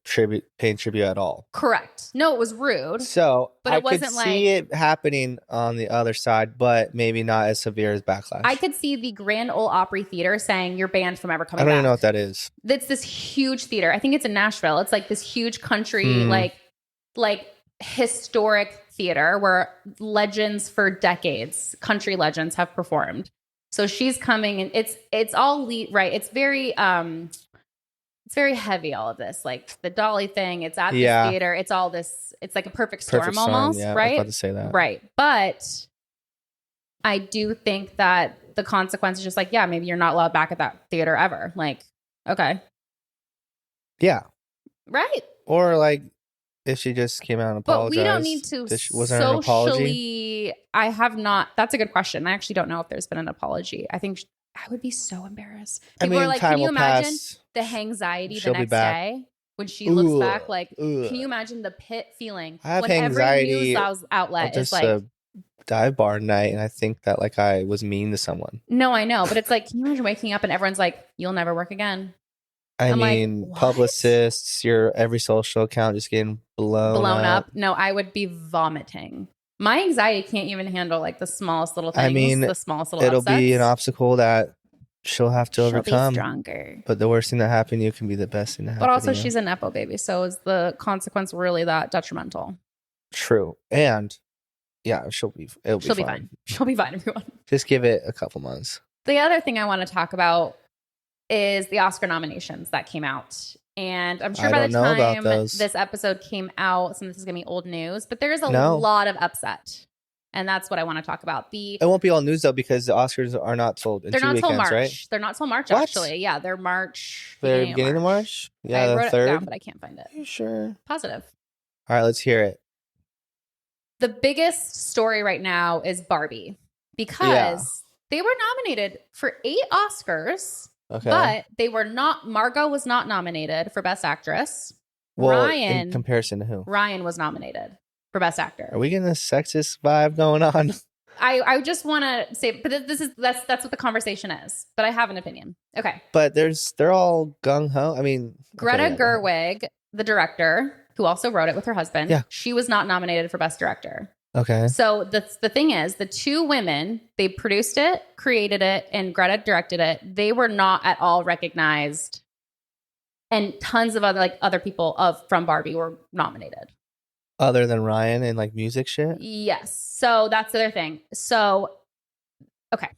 paying tribute at all. Correct. No, it was rude. So but I could see it happening on the other side, but maybe not as severe as Backlash. I could see the Grand Ole Opry Theater saying you're banned from ever coming back. I don't even know what that is. It's this huge theater. I think it's in Nashville. It's like this huge country, like historic theater where legends for decades, country legends, have performed. So she's coming, and it's all right. It's very heavy, all of this, like the Dolly thing. It's at this theater. It's all this. It's like a perfect storm almost, right? I was about to say that. Right, but I do think that the consequence is just like, yeah, maybe you're not allowed back at that theater ever. Like, okay, yeah, right, or like. If she just came out and apologized. But we don't need to was there an apology? I have not. That's a good question. I actually don't know if there's been an apology. I think I would be so embarrassed. People are like, can you imagine the anxiety the next day when she looks back? Like, can you imagine the pit feeling? I have anxiety. Every news outlet is like a dive bar night, and I think that like I was mean to someone. No, I know, but it's like, can you imagine waking up and everyone's like, "You'll never work again." I'm mean, like, publicists, your every social account just getting blown up. No, I would be vomiting. My anxiety can't even handle like the smallest little things. I mean, the smallest little it'll upsets. be an obstacle that she'll have to overcome. Be stronger. But the worst thing that happened to you can be the best thing that happened. But also, to you. she's a nepo baby, so is the consequence really that detrimental? True, and yeah, she'll be fine. She'll be fine, everyone. Just give it a couple months. The other thing I want to talk about is the Oscar nominations that came out. And I'm sure by the time this episode came out, some of this is going to be old news, but there's a lot of upset. And that's what I want to talk about. It won't be all news, though, because the Oscars are not told in 2 weekends, till March. Right? They're not till March, actually. Yeah, they're March. They're beginning of March? Yeah, I wrote the 3rd? it down, but I can't find it. Are you sure? Positive. All right, let's hear it. The biggest story right now is Barbie, because they were nominated for 8 Oscars. Okay. But they were not. Margot was not nominated for Best Actress. Well, in comparison to who? Ryan was nominated for Best Actor. Are we getting a sexist vibe going on? I just want to say, but that's what the conversation is. But I have an opinion. Okay. But they're all gung ho. I mean, Greta Gerwig, the director, who also wrote it with her husband, she was not nominated for Best Director. Okay. So the thing is, the 2 women, they produced it, created it, and Greta directed it. They were not at all recognized, and tons of other people from Barbie were nominated. Other than Ryan and like music shit? Yes. So that's the other thing. So, okay.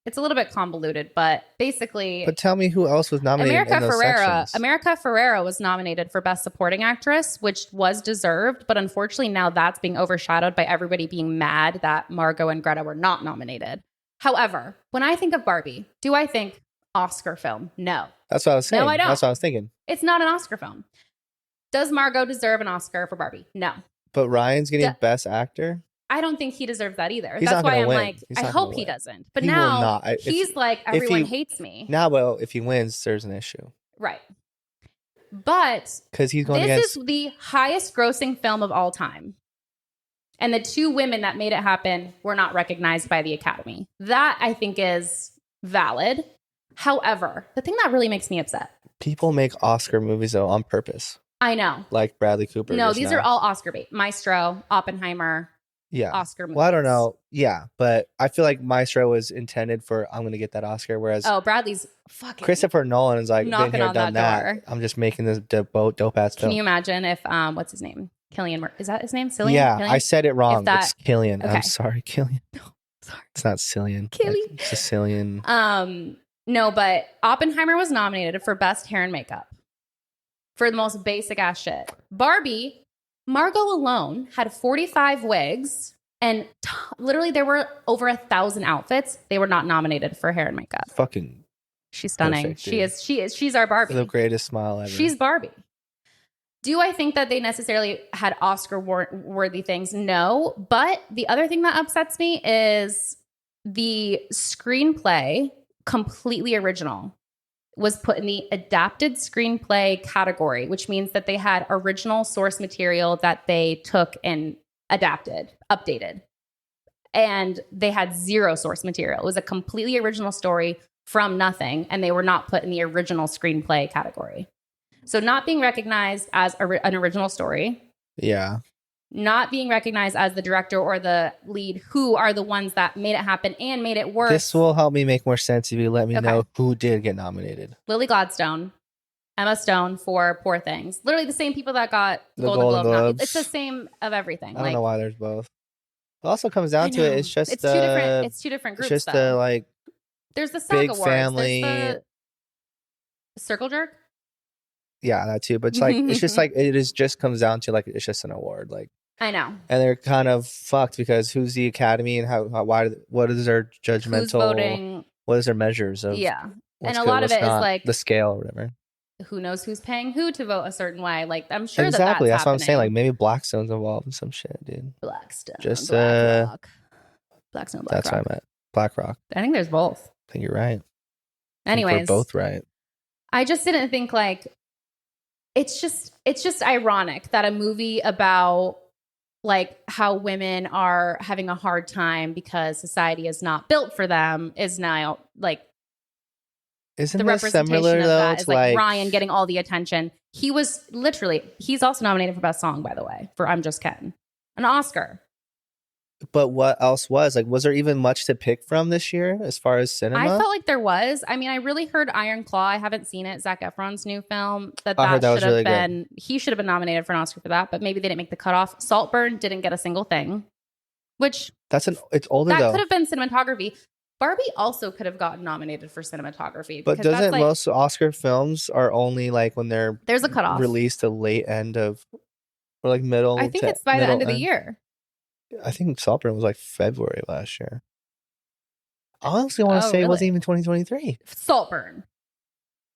It's a little bit convoluted, but basically... But tell me who else was nominated in those sections. America Ferrera was nominated for Best Supporting Actress, which was deserved, but unfortunately now that's being overshadowed by everybody being mad that Margot and Greta were not nominated. However, when I think of Barbie, do I think Oscar film? No. That's what I was saying. No, I don't. That's what I was thinking. It's not an Oscar film. Does Margot deserve an Oscar for Barbie? No. But Ryan's getting Best Actor? I don't think he deserves that either. That's why I'm like, I hope he doesn't. But now he's like, everyone hates me. Now, well, if he wins, there's an issue. Right. But because he's going this is the highest grossing film of all time. And the 2 women that made it happen were not recognized by the Academy. That I think is valid. However, the thing that really makes me upset. People make Oscar movies, though, on purpose. I know. Like Bradley Cooper. No, these are all Oscar bait. Maestro, Oppenheimer. Yeah. Oscar movies. Well, I don't know. Yeah. But I feel like Maestro was intended for, I'm going to get that Oscar. Whereas Bradley's fucking Christopher Nolan is like, knocking been here, on done that that. door. I'm just making this dope ass film. Can you imagine if, what's his name? Is that his name? Cillian? Yeah. Cillian? I said it wrong. It's Killian. Okay. I'm sorry, Killian. No, sorry. It's not Cillian. Killian. It's Sicilian. No, but Oppenheimer was nominated for Best Hair and Makeup for the most basic ass shit. Barbie, Margot alone had 45 wigs. And literally, there were over 1,000 outfits. They were not nominated for hair and makeup. Fucking, she's stunning. Perfect, she's our Barbie. The greatest smile ever. She's Barbie. Do I think that they necessarily had Oscar-worthy things? No. But the other thing that upsets me is the screenplay, completely original. was put in the adapted screenplay category, which means that they had original source material that they took and adapted, updated. And they had zero source material. It was a completely original story from nothing, and they were not put in the original screenplay category. So not being recognized as an original story. Yeah. Not being recognized as the director or the lead, who are the ones that made it happen and made it work. This will help me make more sense if you let me know who did get nominated. Lily Gladstone, Emma Stone for Poor Things. Literally the same people that got the Golden Globe. It's the same of everything. I don't know why there's both. It also comes down to it. It's just it's two different groups. It's just the like. There's the SAG Awards. Family. There's the Circle Jerk. Yeah, that too. But it's like it's just like it is just comes down to like it's just an award. Like I know. And they're kind of fucked because who's the Academy and what is their judgmental? Who's voting? What is their measures of? Yeah, and a lot of it is like the scale or whatever. Who knows who's paying who to vote a certain way? Like I'm sure exactly. That's what I'm saying. Like maybe Blackstone's involved in some shit, dude. Blackstone. Just Blackstone. Blackstone. That's what I meant. BlackRock. I think there's both. I think you're right. Anyways, we're both right. I just didn't think like it's just ironic that a movie about like how women are having a hard time because society is not built for them is now like isn't the representation of that is like Ryan getting all the attention. He's also nominated for Best Song, by the way, for I'm Just Ken, an Oscar. But what else was there even much to pick from this year as far as cinema? I felt like there was. I mean, I really heard Iron Claw. I haven't seen it. Zac Efron's new film. That should have been. He should have been nominated for an Oscar for that. But maybe they didn't make the cutoff. Saltburn didn't get a single thing. Which it's older though. That could have been cinematography. Barbie also could have gotten nominated for cinematography. But doesn't most Oscar films are only like when there's a cutoff released a late end of or like middle? I think it's by the end of the year. I think Saltburn was like February last year. I honestly want to say it wasn't even 2023. Saltburn.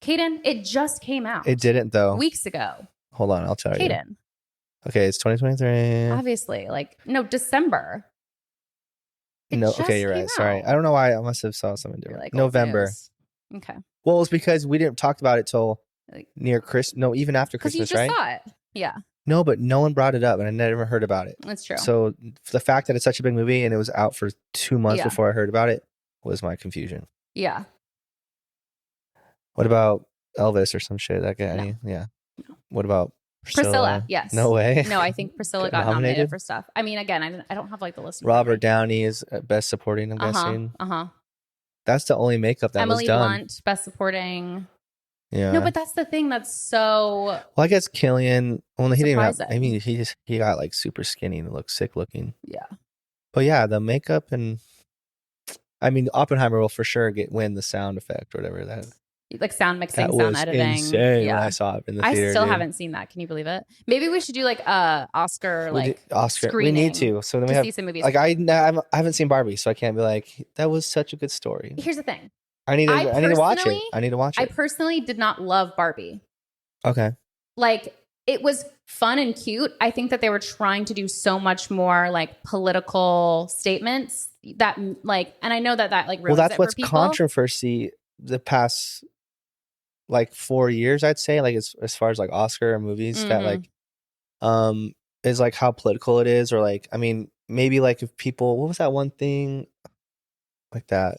Kaden, it just came out. It didn't though. Weeks ago. Hold on, I'll tell you. Kaden. Okay, it's 2023. Obviously, December. Okay, you're right. Sorry. I don't know why. I must have saw something different. Like November. Okay. Well, it's because we didn't talk about it till near Christmas. No, even after Christmas, right? Because you just saw it. Yeah. No, but no one brought it up, and I never heard about it. That's true. So the fact that it's such a big movie and it was out for 2 months before I heard about it was my confusion. Yeah. What about Elvis or some shit? That guy? No. Yeah. No. What about Priscilla? Yes. No way. No, I think Priscilla got nominated for stuff. I mean, again, I don't have like the list. Robert Downey is Best Supporting, I'm guessing. That's the only makeup that was done. Emily Blunt, Best Supporting. Yeah. No, but that's the thing that's so. Well, I guess Killian. Well, he didn't have. I mean, he got like super skinny and looked sick looking. Yeah. But yeah, the makeup and. I mean, Oppenheimer will for sure win the sound effect or whatever that. Like sound mixing, that sound was editing. Insane when I saw it in the theater. I still haven't seen that. Can you believe it? Maybe we should do like Oscar Oscar. We need to. So then we have see some movies. Like I haven't seen Barbie, so I can't be like that was such a good story. Here's the thing. I need to watch it. I need to watch it. I personally did not love Barbie. Okay. Like it was fun and cute. I think that they were trying to do so much more like political statements that like, and I know that like well, that's what's controversy the past like 4 years, I'd say, like as far as like Oscar or movies that like is like how political it is, or like I mean maybe like if people what was that one thing like that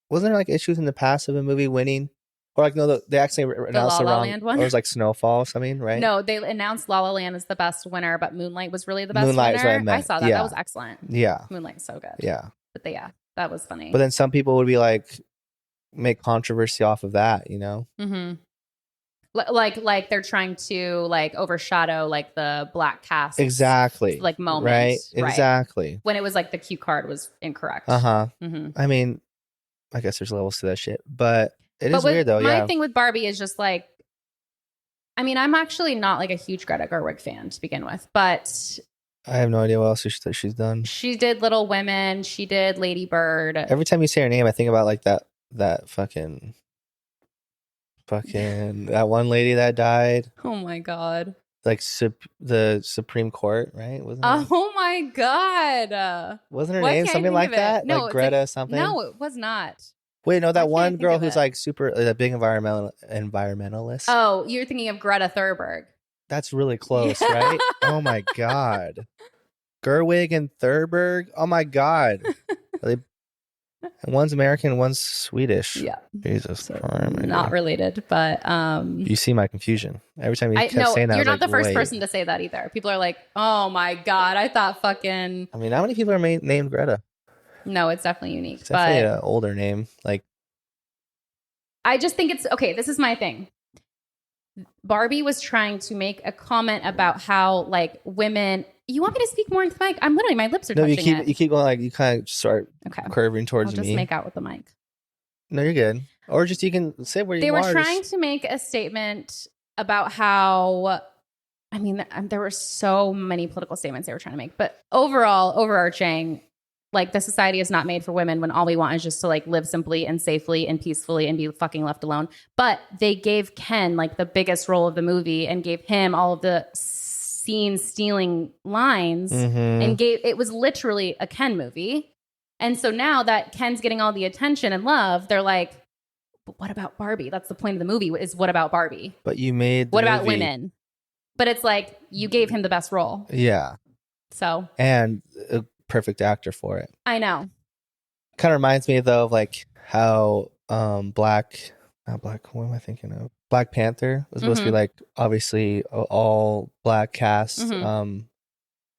wasn't there like issues in the past of a movie winning or like no they actually announced the La La Land one, or it was like Snowfall or something, right? No, they announced La La Land as the best winner, but Moonlight was really the best winner. Is what I meant. I saw that. That was excellent. Yeah, Moonlight's so good. Yeah, but that was funny. But then some people would be like make controversy off of that, you know? Mm-hmm. Like they're trying to like overshadow like the black cast exactly like moment, right? Exactly. When it was like the cue card was incorrect. Mm-hmm. I mean, I guess there's levels to that shit, but it is weird though. My thing with Barbie is just like, I mean, I'm actually not like a huge Greta Gerwig fan to begin with, but I have no idea what else she's done. She did Little Women. She did Lady Bird. Every time you say her name, I think about like that fucking that one lady that died. Oh my god! Like the Supreme Court, right? Wasn't it? Oh my god! Wasn't her name something like that? No, like Greta something? No, it was not. Wait, no, that one girl who's like super, a big environmentalist. Oh, you're thinking of Greta Thunberg. That's really close, right? Oh my God. Gerwig and Thunberg. Oh my God. One's American, one's Swedish. Yeah. Jesus. So not related, but you see my confusion. Every time you kept saying that, you're not the first person to say that either. People are like, oh my God, I thought fucking. I mean, how many people are named Greta? No, it's definitely unique. It's definitely an older name. Like, I just think it's okay. This is my thing. Barbie was trying to make a comment about how like women. You want me to speak more into the mic? I'm literally, my lips are touching it. You keep going like you kind of start curving towards me. I'll just make out with the mic. No, you're good. Or just you can say where you want. They were trying to make a statement about how. I mean, there were so many political statements they were trying to make, but overall, overarching. Like, the society is not made for women when all we want is just to like live simply and safely and peacefully and be fucking left alone. But they gave Ken like the biggest role of the movie and gave him all of the scene stealing lines and it was literally a Ken movie. And so now that Ken's getting all the attention and love, they're like, but what about Barbie? That's the point of the movie is what about Barbie? But you made what about women? But it's like you gave him the best role. Yeah. So. And perfect actor for it. I know. Kind of reminds me though of like how Black Panther was supposed to be like obviously all black cast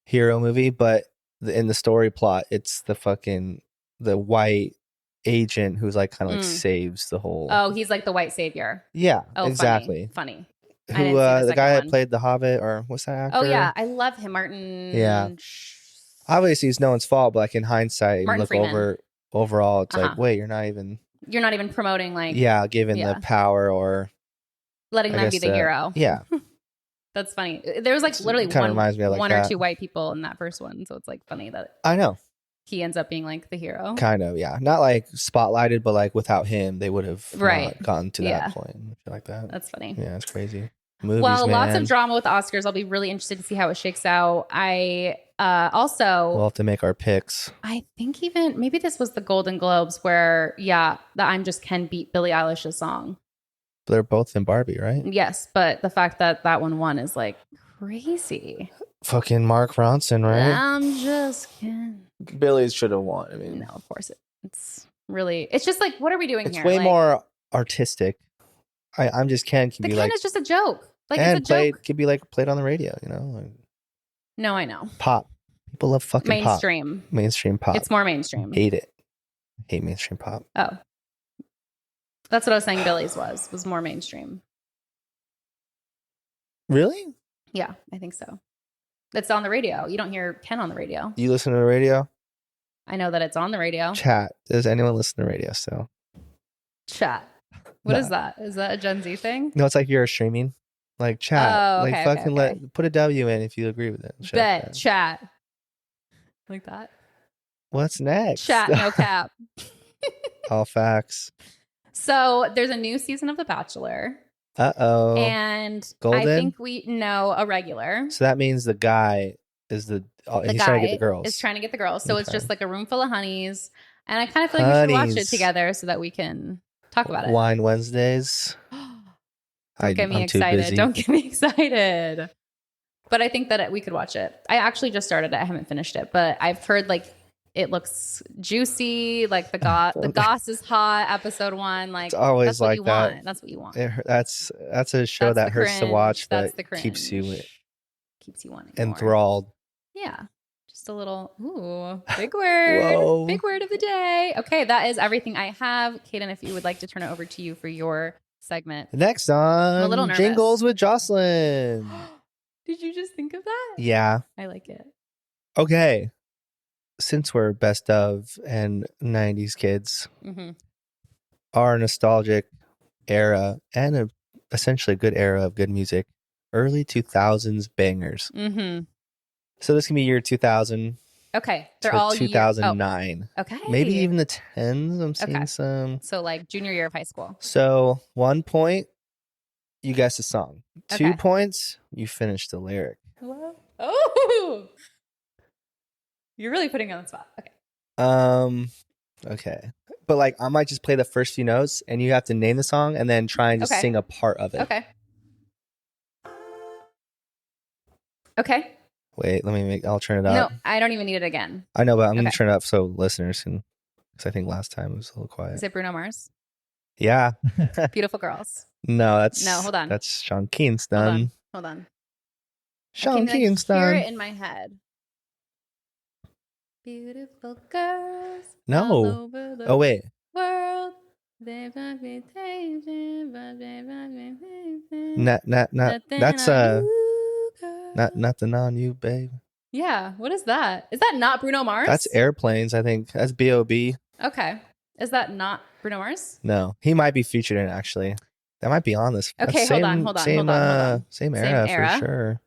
hero movie, but in the story plot it's the white agent who's like kind of like saves the whole. Oh, he's like the white savior. Yeah, exactly. Funny. Who the guy that played the Hobbit, or what's that actor? Oh yeah, I love him, Martin. Yeah. Obviously, it's no one's fault, but like in hindsight, you look overall, it's like, wait, you're not even promoting like giving the power or letting them be the hero. Yeah, that's funny. There was like literally one or two white people in that first one, so it's like funny that I know he ends up being like the hero. Kind of, yeah, not like spotlighted, but like without him, they would have not gotten to that point. I feel like that. That's funny. Yeah, it's crazy. Movies, lots of drama with the Oscars. I'll be really interested to see how it shakes out. I also we'll have to make our picks. I think even maybe this was the Golden Globes where the I'm Just Ken beat Billie Eilish's song. They're both in Barbie, right? Yes, but the fact that one won is like crazy. Fucking Mark Ronson, right? I'm Just Ken. Billie should have won. I mean, no, of course it's really. It's just like, what are we doing here? It's way more artistic. I'm Just Ken can be like. Ken is just a joke. Like, and it's a joke. Could be like played on the radio, you know? Like, no, I know. Pop. People love fucking mainstream. Pop. Mainstream pop. It's more mainstream. Hate it. Hate mainstream pop. Oh. That's what I was saying Billie's was more mainstream. Really? Yeah, I think so. It's on the radio. You don't hear Ken on the radio. You listen to the radio? I know that it's on the radio. Chat. Does anyone listen to radio still? Chat. What is that? Is that a Gen Z thing? No, it's like you're streaming. Like chat. Oh, okay, like fucking put a W in if you agree with it. Chat. Like that. What's next? Chat, no cap. All facts. So there's a new season of The Bachelor. Uh-oh. And Golden? I think we know a regular. So that means the guy is he's trying to get the girls. Is trying to get the girls. So it's just like a room full of honeys. And I kind of feel like we should watch it together so that we can talk about it. Wine Wednesdays. Don't get me excited. Don't get me excited. But I think that we could watch it. I actually just started it. I haven't finished it. But I've heard like it looks juicy. Like the goss is hot. Episode 1. Like it's always that's what like you that. Want. That's what you want. That's a show that hurts to watch, but keeps you wanting enthralled. More. Yeah. Just a little, big word. Whoa. Big word of the day. Okay, that is everything I have. Kaden, if you would like to turn it over to you for your segment. Next on Jingles with Jocelyn. Did you just think of that? Yeah. I like it. Okay. Since we're best of and 90s kids, our nostalgic era and essentially a good era of good music, early 2000s bangers. So this can be year 2000. Okay. They're all 2009. Okay. Maybe even the 10s. I'm seeing some. So like junior year of high school. So 1 point, you guess the song. 2 points, you finish the lyric. Hello? Oh! You're really putting me on the spot. Okay. Okay. But like, I might just play the first few notes and you have to name the song and then try and just sing a part of it. Okay. Okay. Wait, I'll turn it up. No, I don't even need it again. I know, but I'm going to turn it up so listeners can, because I think last time it was a little quiet. Is it Bruno Mars? Yeah. Beautiful Girls. No, hold on. That's Sean Kingston. Hold on. Sean Kingston. I can hear it in my head. Beautiful girls. No. All over the wait. World. That's nothing on you, babe. Yeah, what is that? Is that not Bruno Mars? That's Airplanes, I think. That's B.O.B. Okay. Is that not Bruno Mars? No, he might be featured in it, actually. That might be on this. Okay, hold on. Same era for sure.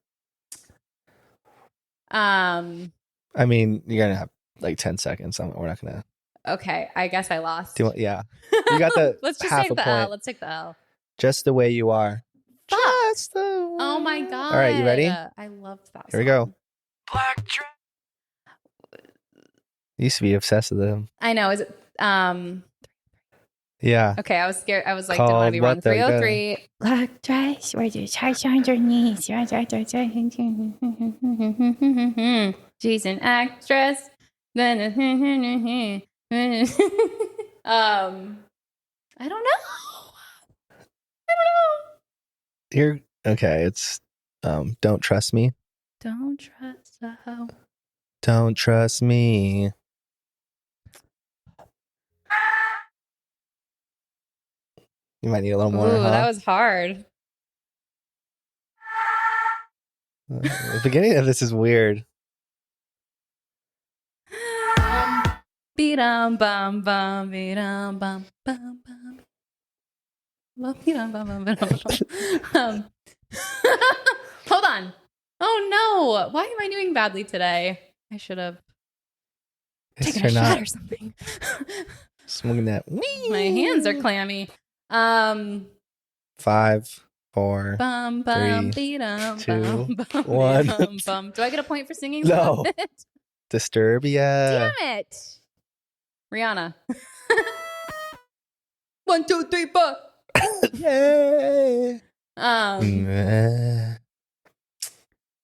I mean, you're gonna have like 10 seconds. We're not gonna. Okay, I guess I lost. Yeah, you got the. Let's just half take a the point. L. Let's take the L. Just the way you are. Fuck. Just the way. Oh my god! All right, you ready? I loved that. Here we go. Black dress. Used to be obsessed with them. I know. Is it? Yeah. Okay, I was scared. I was like, didn't want to be wrong. 303. Black dress, where you touch underneath. She's an actress. I don't know. You're okay. It's Don't Trust Me. Don't trust the hoe. Don't trust me. You might need a little more. Ooh, that was hard. The beginning of this is weird. Beat-um bum bum beat-um bum bum bum. Beat-um bum bum bum. Hold on. Oh no! Why am I doing badly today? I should have taken a shot or something. Swinging that. My hands are clammy. 5, 4, bum, bum, 3, 2, bum, 1. Bum. Do I get a point for singing? No. Disturbia. Damn it. Rihanna. 1, 2, 3, 4. Yay.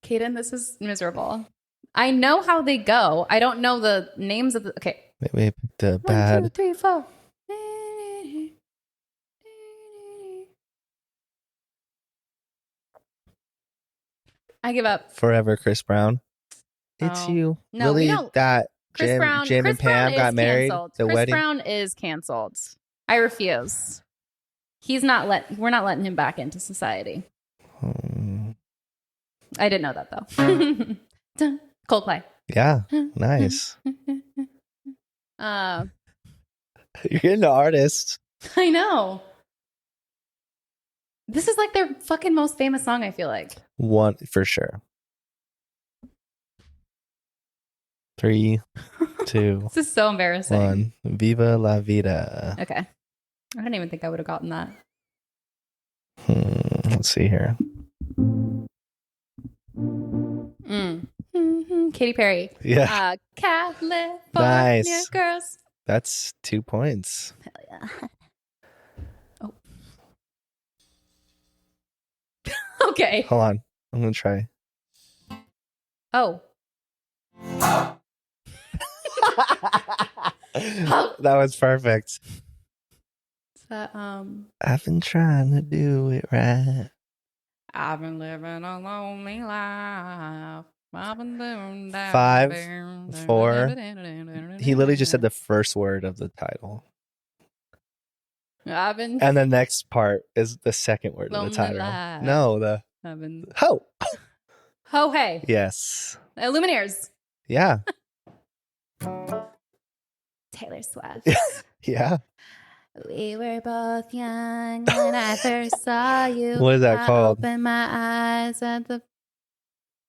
Kaden, this is miserable. I know how they go. I don't know the names of the. Okay. We picked the bad. 1, 2, 3, 4. I give up. Forever, Chris Brown. It's you. No, really? we don't. That Chris Jim, Brown, Jim Chris and Pam Brown got married. Canceled. The Chris wedding. Brown is canceled. I refuse. He's not we're not letting him back into society. I didn't know that though. Coldplay. Yeah, nice. You're getting the artists. I know. This is like their fucking most famous song, I feel like. One for sure. 3, 2. This is so embarrassing. 1. Viva la vida. Okay. I don't even think I would have gotten that. Let's see here. Katy Perry. Yeah. California nice. Girls. That's 2 points. Hell yeah. Oh. Okay. Hold on. I'm going to try. Oh. That was perfect. Is that, I've been trying to do it right. I've been living a lonely life. I've been doing that. 5, 4. He literally just said the first word of the title. And the next part is the second word of the title. Life. No, Ho. Ho hey. Yes. Lumineers. Yeah. Taylor Swift. Yeah. We were both young when I first saw you. What is that called? Opened my eyes at the.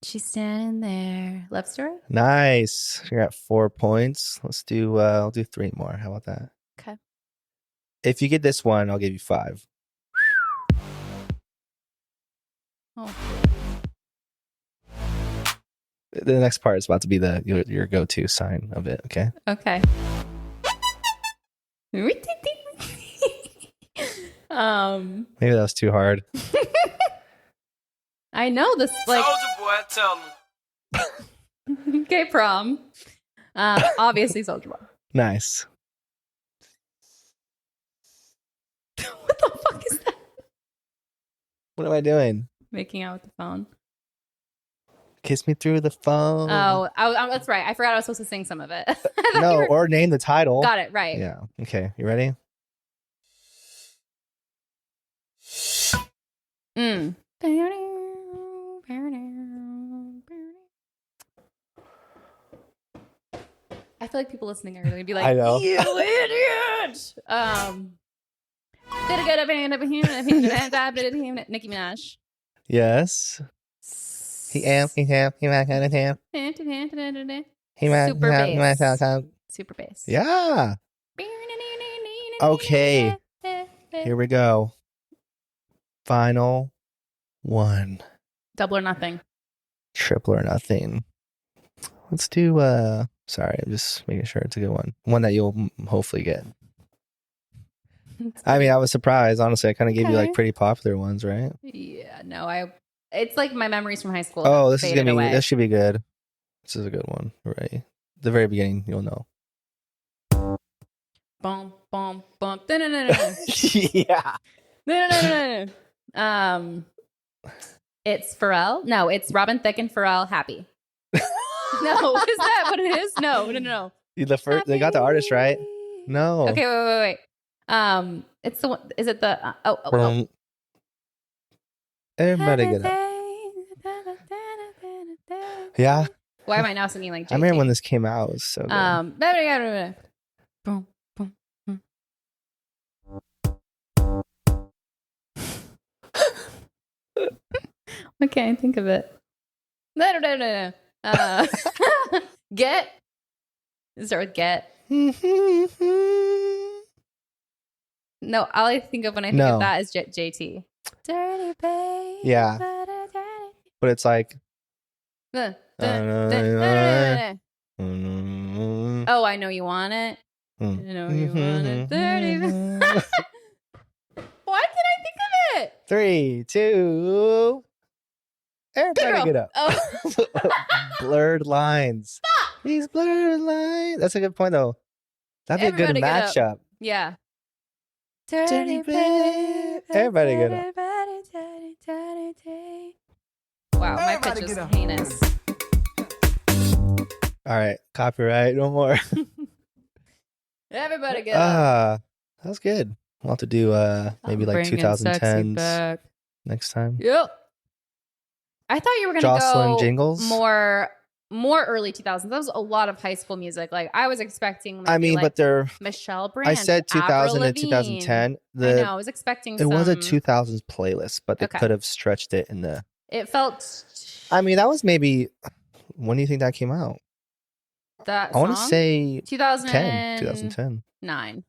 She's standing there. Love Story. Nice. You're at 4 points. Let's do. I'll do 3 more. How about that? Okay. If you get this one, I'll give you 5. Oh. The next part is about to be your go-to sign of it. Okay. Okay. Maybe that was too hard. I know this. Like, Soulja Boy, tell me. Okay, prom. Obviously, Soulja Boy. Nice. What the fuck is that? What am I doing? Making out with the phone. Kiss me through the phone. Oh, that's right. I forgot I was supposed to sing some of it. No, or name the title. Got it, right. Yeah. Okay, you ready? I feel like people listening are going to be like, I know. You idiot! Nicki Minaj. Yes. Super bass. Yeah. Okay. Here we go. Final one. Double or nothing. Triple or nothing. Let's do sorry, I'm just making sure it's a good one. One that you'll hopefully get. I mean, I was surprised. Honestly, I kind of gave you like pretty popular ones, right? Yeah, no, it's like my memories from high school. Oh, this should be good. This is a good one, right? The very beginning, you'll know. Boom, boom, boom. Yeah. It's Pharrell. No, it's Robin Thicke and Pharrell. Happy. No, is that what it is? No. The first, they got the artist right. No. Okay, wait. It's the one. Is it the? Everybody get up. Yeah. Why am I now singing like JT? I remember when this came out. It was so good. Boom, boom. I can't think of it. No. Get. Start with get. No, all I think of when I think of that is JT. Dirty babe. Yeah. But it's like. Oh, I know you want it. I know you want it. Dirty babe. Why did I think of it? 3, 2. Everybody get up. Oh. Blurred lines. Stop. These blurred lines. That's a good point, though. That'd be a good matchup. Yeah. Dirty babe. Everybody get up. Wow, my pitch is heinous. All right, copyright, no more. Everybody get up. That was good. We'll have to do maybe like 2010s next time. Yep. I thought you were going to go Jingles? more early 2000s. That was a lot of high school music. Like I was expecting. But they're Michelle Branch. I said 2000 to 2010. I know. I was expecting. It was a 2000s playlist, but they could have stretched it in the. It felt. I mean, that was maybe. When do you think that came out? I want to say 2010. 9.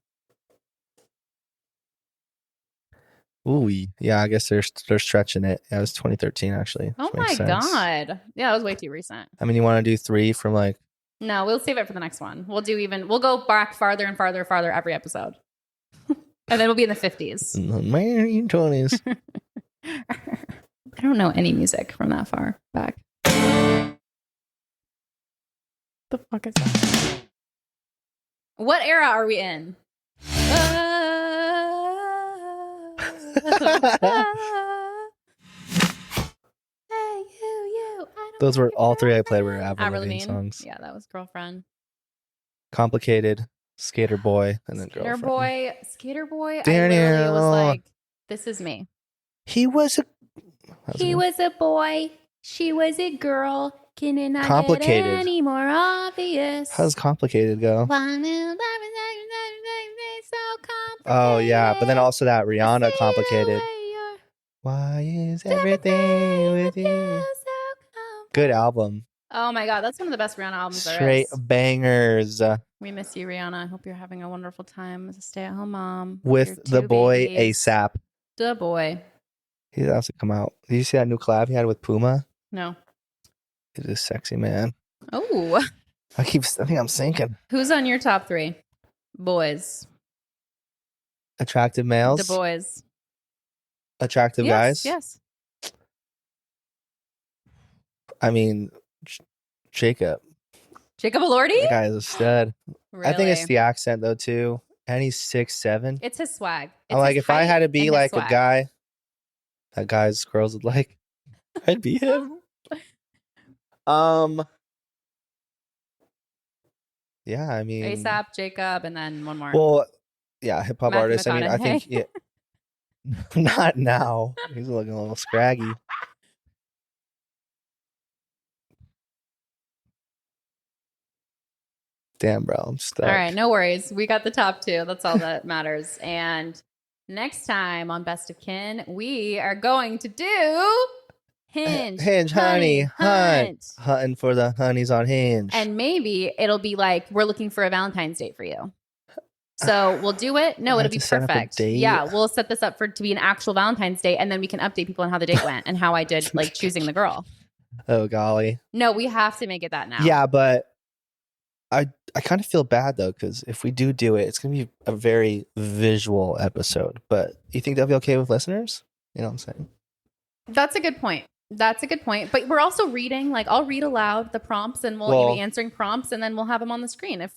Ooh, yeah. I guess they're stretching it. Yeah, it was 2013 actually. Oh my god! Yeah, that was way too recent. I mean, you want to do 3 from like? No, we'll save it for the next one. We'll go back farther and farther every episode, and then we'll be in the 50s. In the 20s. I don't know any music from that far back. The fuck is that? What era are we in? Those were all 3 I played were Avril Lavigne songs. Yeah, that was Girlfriend. Complicated, Skater Boy, and then Skater Girlfriend. Skater Boy. I literally was like, this is me. He was a boy. She was a girl. Can it not Complicated. get any more obvious? How does Complicated go? Oh yeah, but then also that Rihanna Complicated. Why is everything with you? Good album. Oh my god, that's one of the best Rihanna albums Straight there is. Bangers. We miss you, Rihanna. I hope you're having a wonderful time as a stay-at-home mom with the boy babies. ASAP. The boy. He has to come out. Did you see that new collab he had with Puma? No. He's a sexy man. Oh. I think I'm sinking. Who's on your top 3 boys? attractive males. The boys. Attractive guys. Yes. I mean, Jacob Elordi? That guy is a stud. Really? I think it's the accent though too, and he's 6'7". It's his swag. I'm like, if I had to be like a guy that guys girls would like, I'd be him. Yeah, I mean, ASAP, Jacob, and then one more. Well, yeah, hip hop Matthew artist. I mean, I think not now. He's looking a little scraggy. Damn, bro, I'm stuck. All right, no worries. We got the top 2. That's all that matters. And next time on Best of Kin, we are going to do Hinge, honey, hunt. Hunting for the honeys on Hinge. And maybe it'll be like, we're looking for a Valentine's date for you. So we'll do it. No, it'll be perfect. Yeah, we'll set this up to be an actual Valentine's Day, and then we can update people on how the date went and how I did like choosing the girl. Oh, golly. No, we have to make it that now. Yeah, but I kind of feel bad though, because if we do it, it's going to be a very visual episode. But you think they'll be okay with listeners? You know what I'm saying? That's a good point. But we're also reading, like I'll read aloud the prompts and we'll be answering prompts, and then we'll have them on the screen. If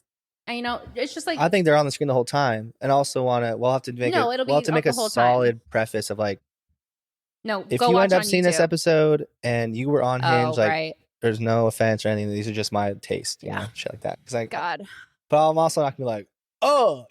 you know, it's just like, I think they're on the screen the whole time. And also we'll have to make a solid preface of like, no, if you end up seeing this episode and you were on Hinge, like right. There's no offense or anything. These are just my taste, you know, shit like that. Because God. But I'm also not gonna be like, oh,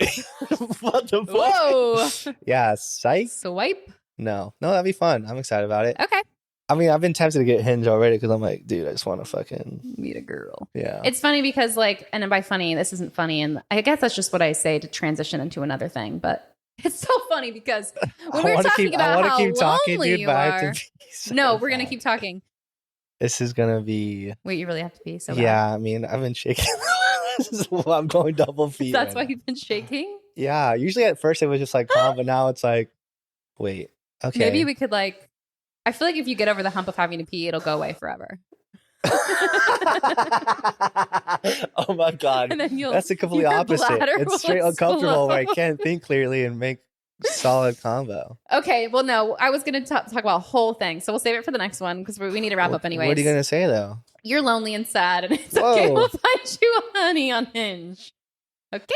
what the fuck? Whoa. Yeah, psych. Swipe. No, that'd be fun. I'm excited about it. Okay. I mean, I've been tempted to get Hinge already because I'm like, dude, I just want to fucking meet a girl. Yeah. It's funny because like, and by funny, this isn't funny, and I guess that's just what I say to transition into another thing, but it's so funny because when we're talking about how lonely you are. No, we're gonna keep talking. This is gonna be. Wait, you really have to pee? So yeah, I mean, I've been shaking. I'm going double feet. That's why you've been shaking. Yeah, usually at first it was just like calm, but now it's like, wait, okay. Maybe we could like. I feel like if you get over the hump of having to pee, it'll go away forever. Oh my god, that's the complete opposite. It's straight uncomfortable where I can't think clearly and make solid combo. Okay, well, no, I was going to talk about a whole thing, so we'll save it for the next one because we need to wrap up anyways. What are you going to say though? You're lonely and sad, and it's okay. We'll find you a honey on Hinge. Okay.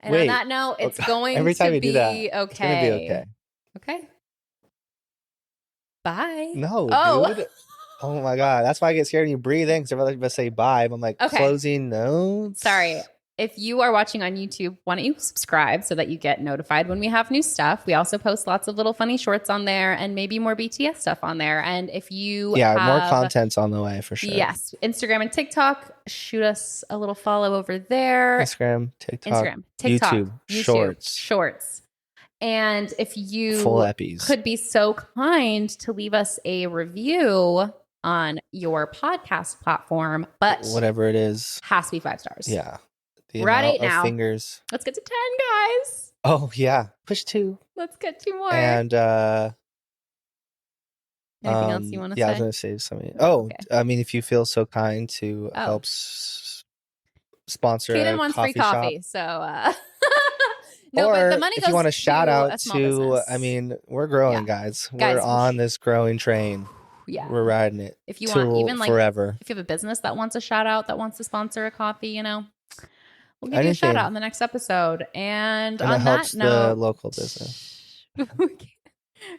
And on that note, it's going to be okay. It's going to be okay. Okay. Bye. No, dude. Oh my god, that's why I get scared when you breathe in because everybody say bye. But I'm like, closing notes. Sorry. If you are watching on YouTube, why don't you subscribe so that you get notified when we have new stuff? We also post lots of little funny shorts on there and maybe more BTS stuff on there. And if you more content's on the way for sure. Yes. Instagram and TikTok, shoot us a little follow over there. Instagram, TikTok, YouTube, Shorts. And if you full eppies could be so kind to leave us a review on your podcast platform, but whatever it is, has to be 5 stars. Yeah. We're at 8 now. Fingers. Let's get to 10, guys. Oh yeah, push 2. Let's get 2 more. And anything else you want to say? Yeah, I was going to say something. Oh, okay. I mean, if you feel so kind to help sponsor Kaden wants free coffee, so no, or but the money if goes you want to a shout out to, business. I mean, we're growing, guys. We're on this growing train. Yeah, we're riding it. If you want, even like forever. If you have a business that wants a shout out, that wants to sponsor a coffee, you know, we'll give you a shout out in the next episode. And on it helps that note, the local business.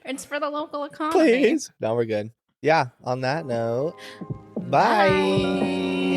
It's for the local economy. Please. No, we're good. Yeah. On that note, bye.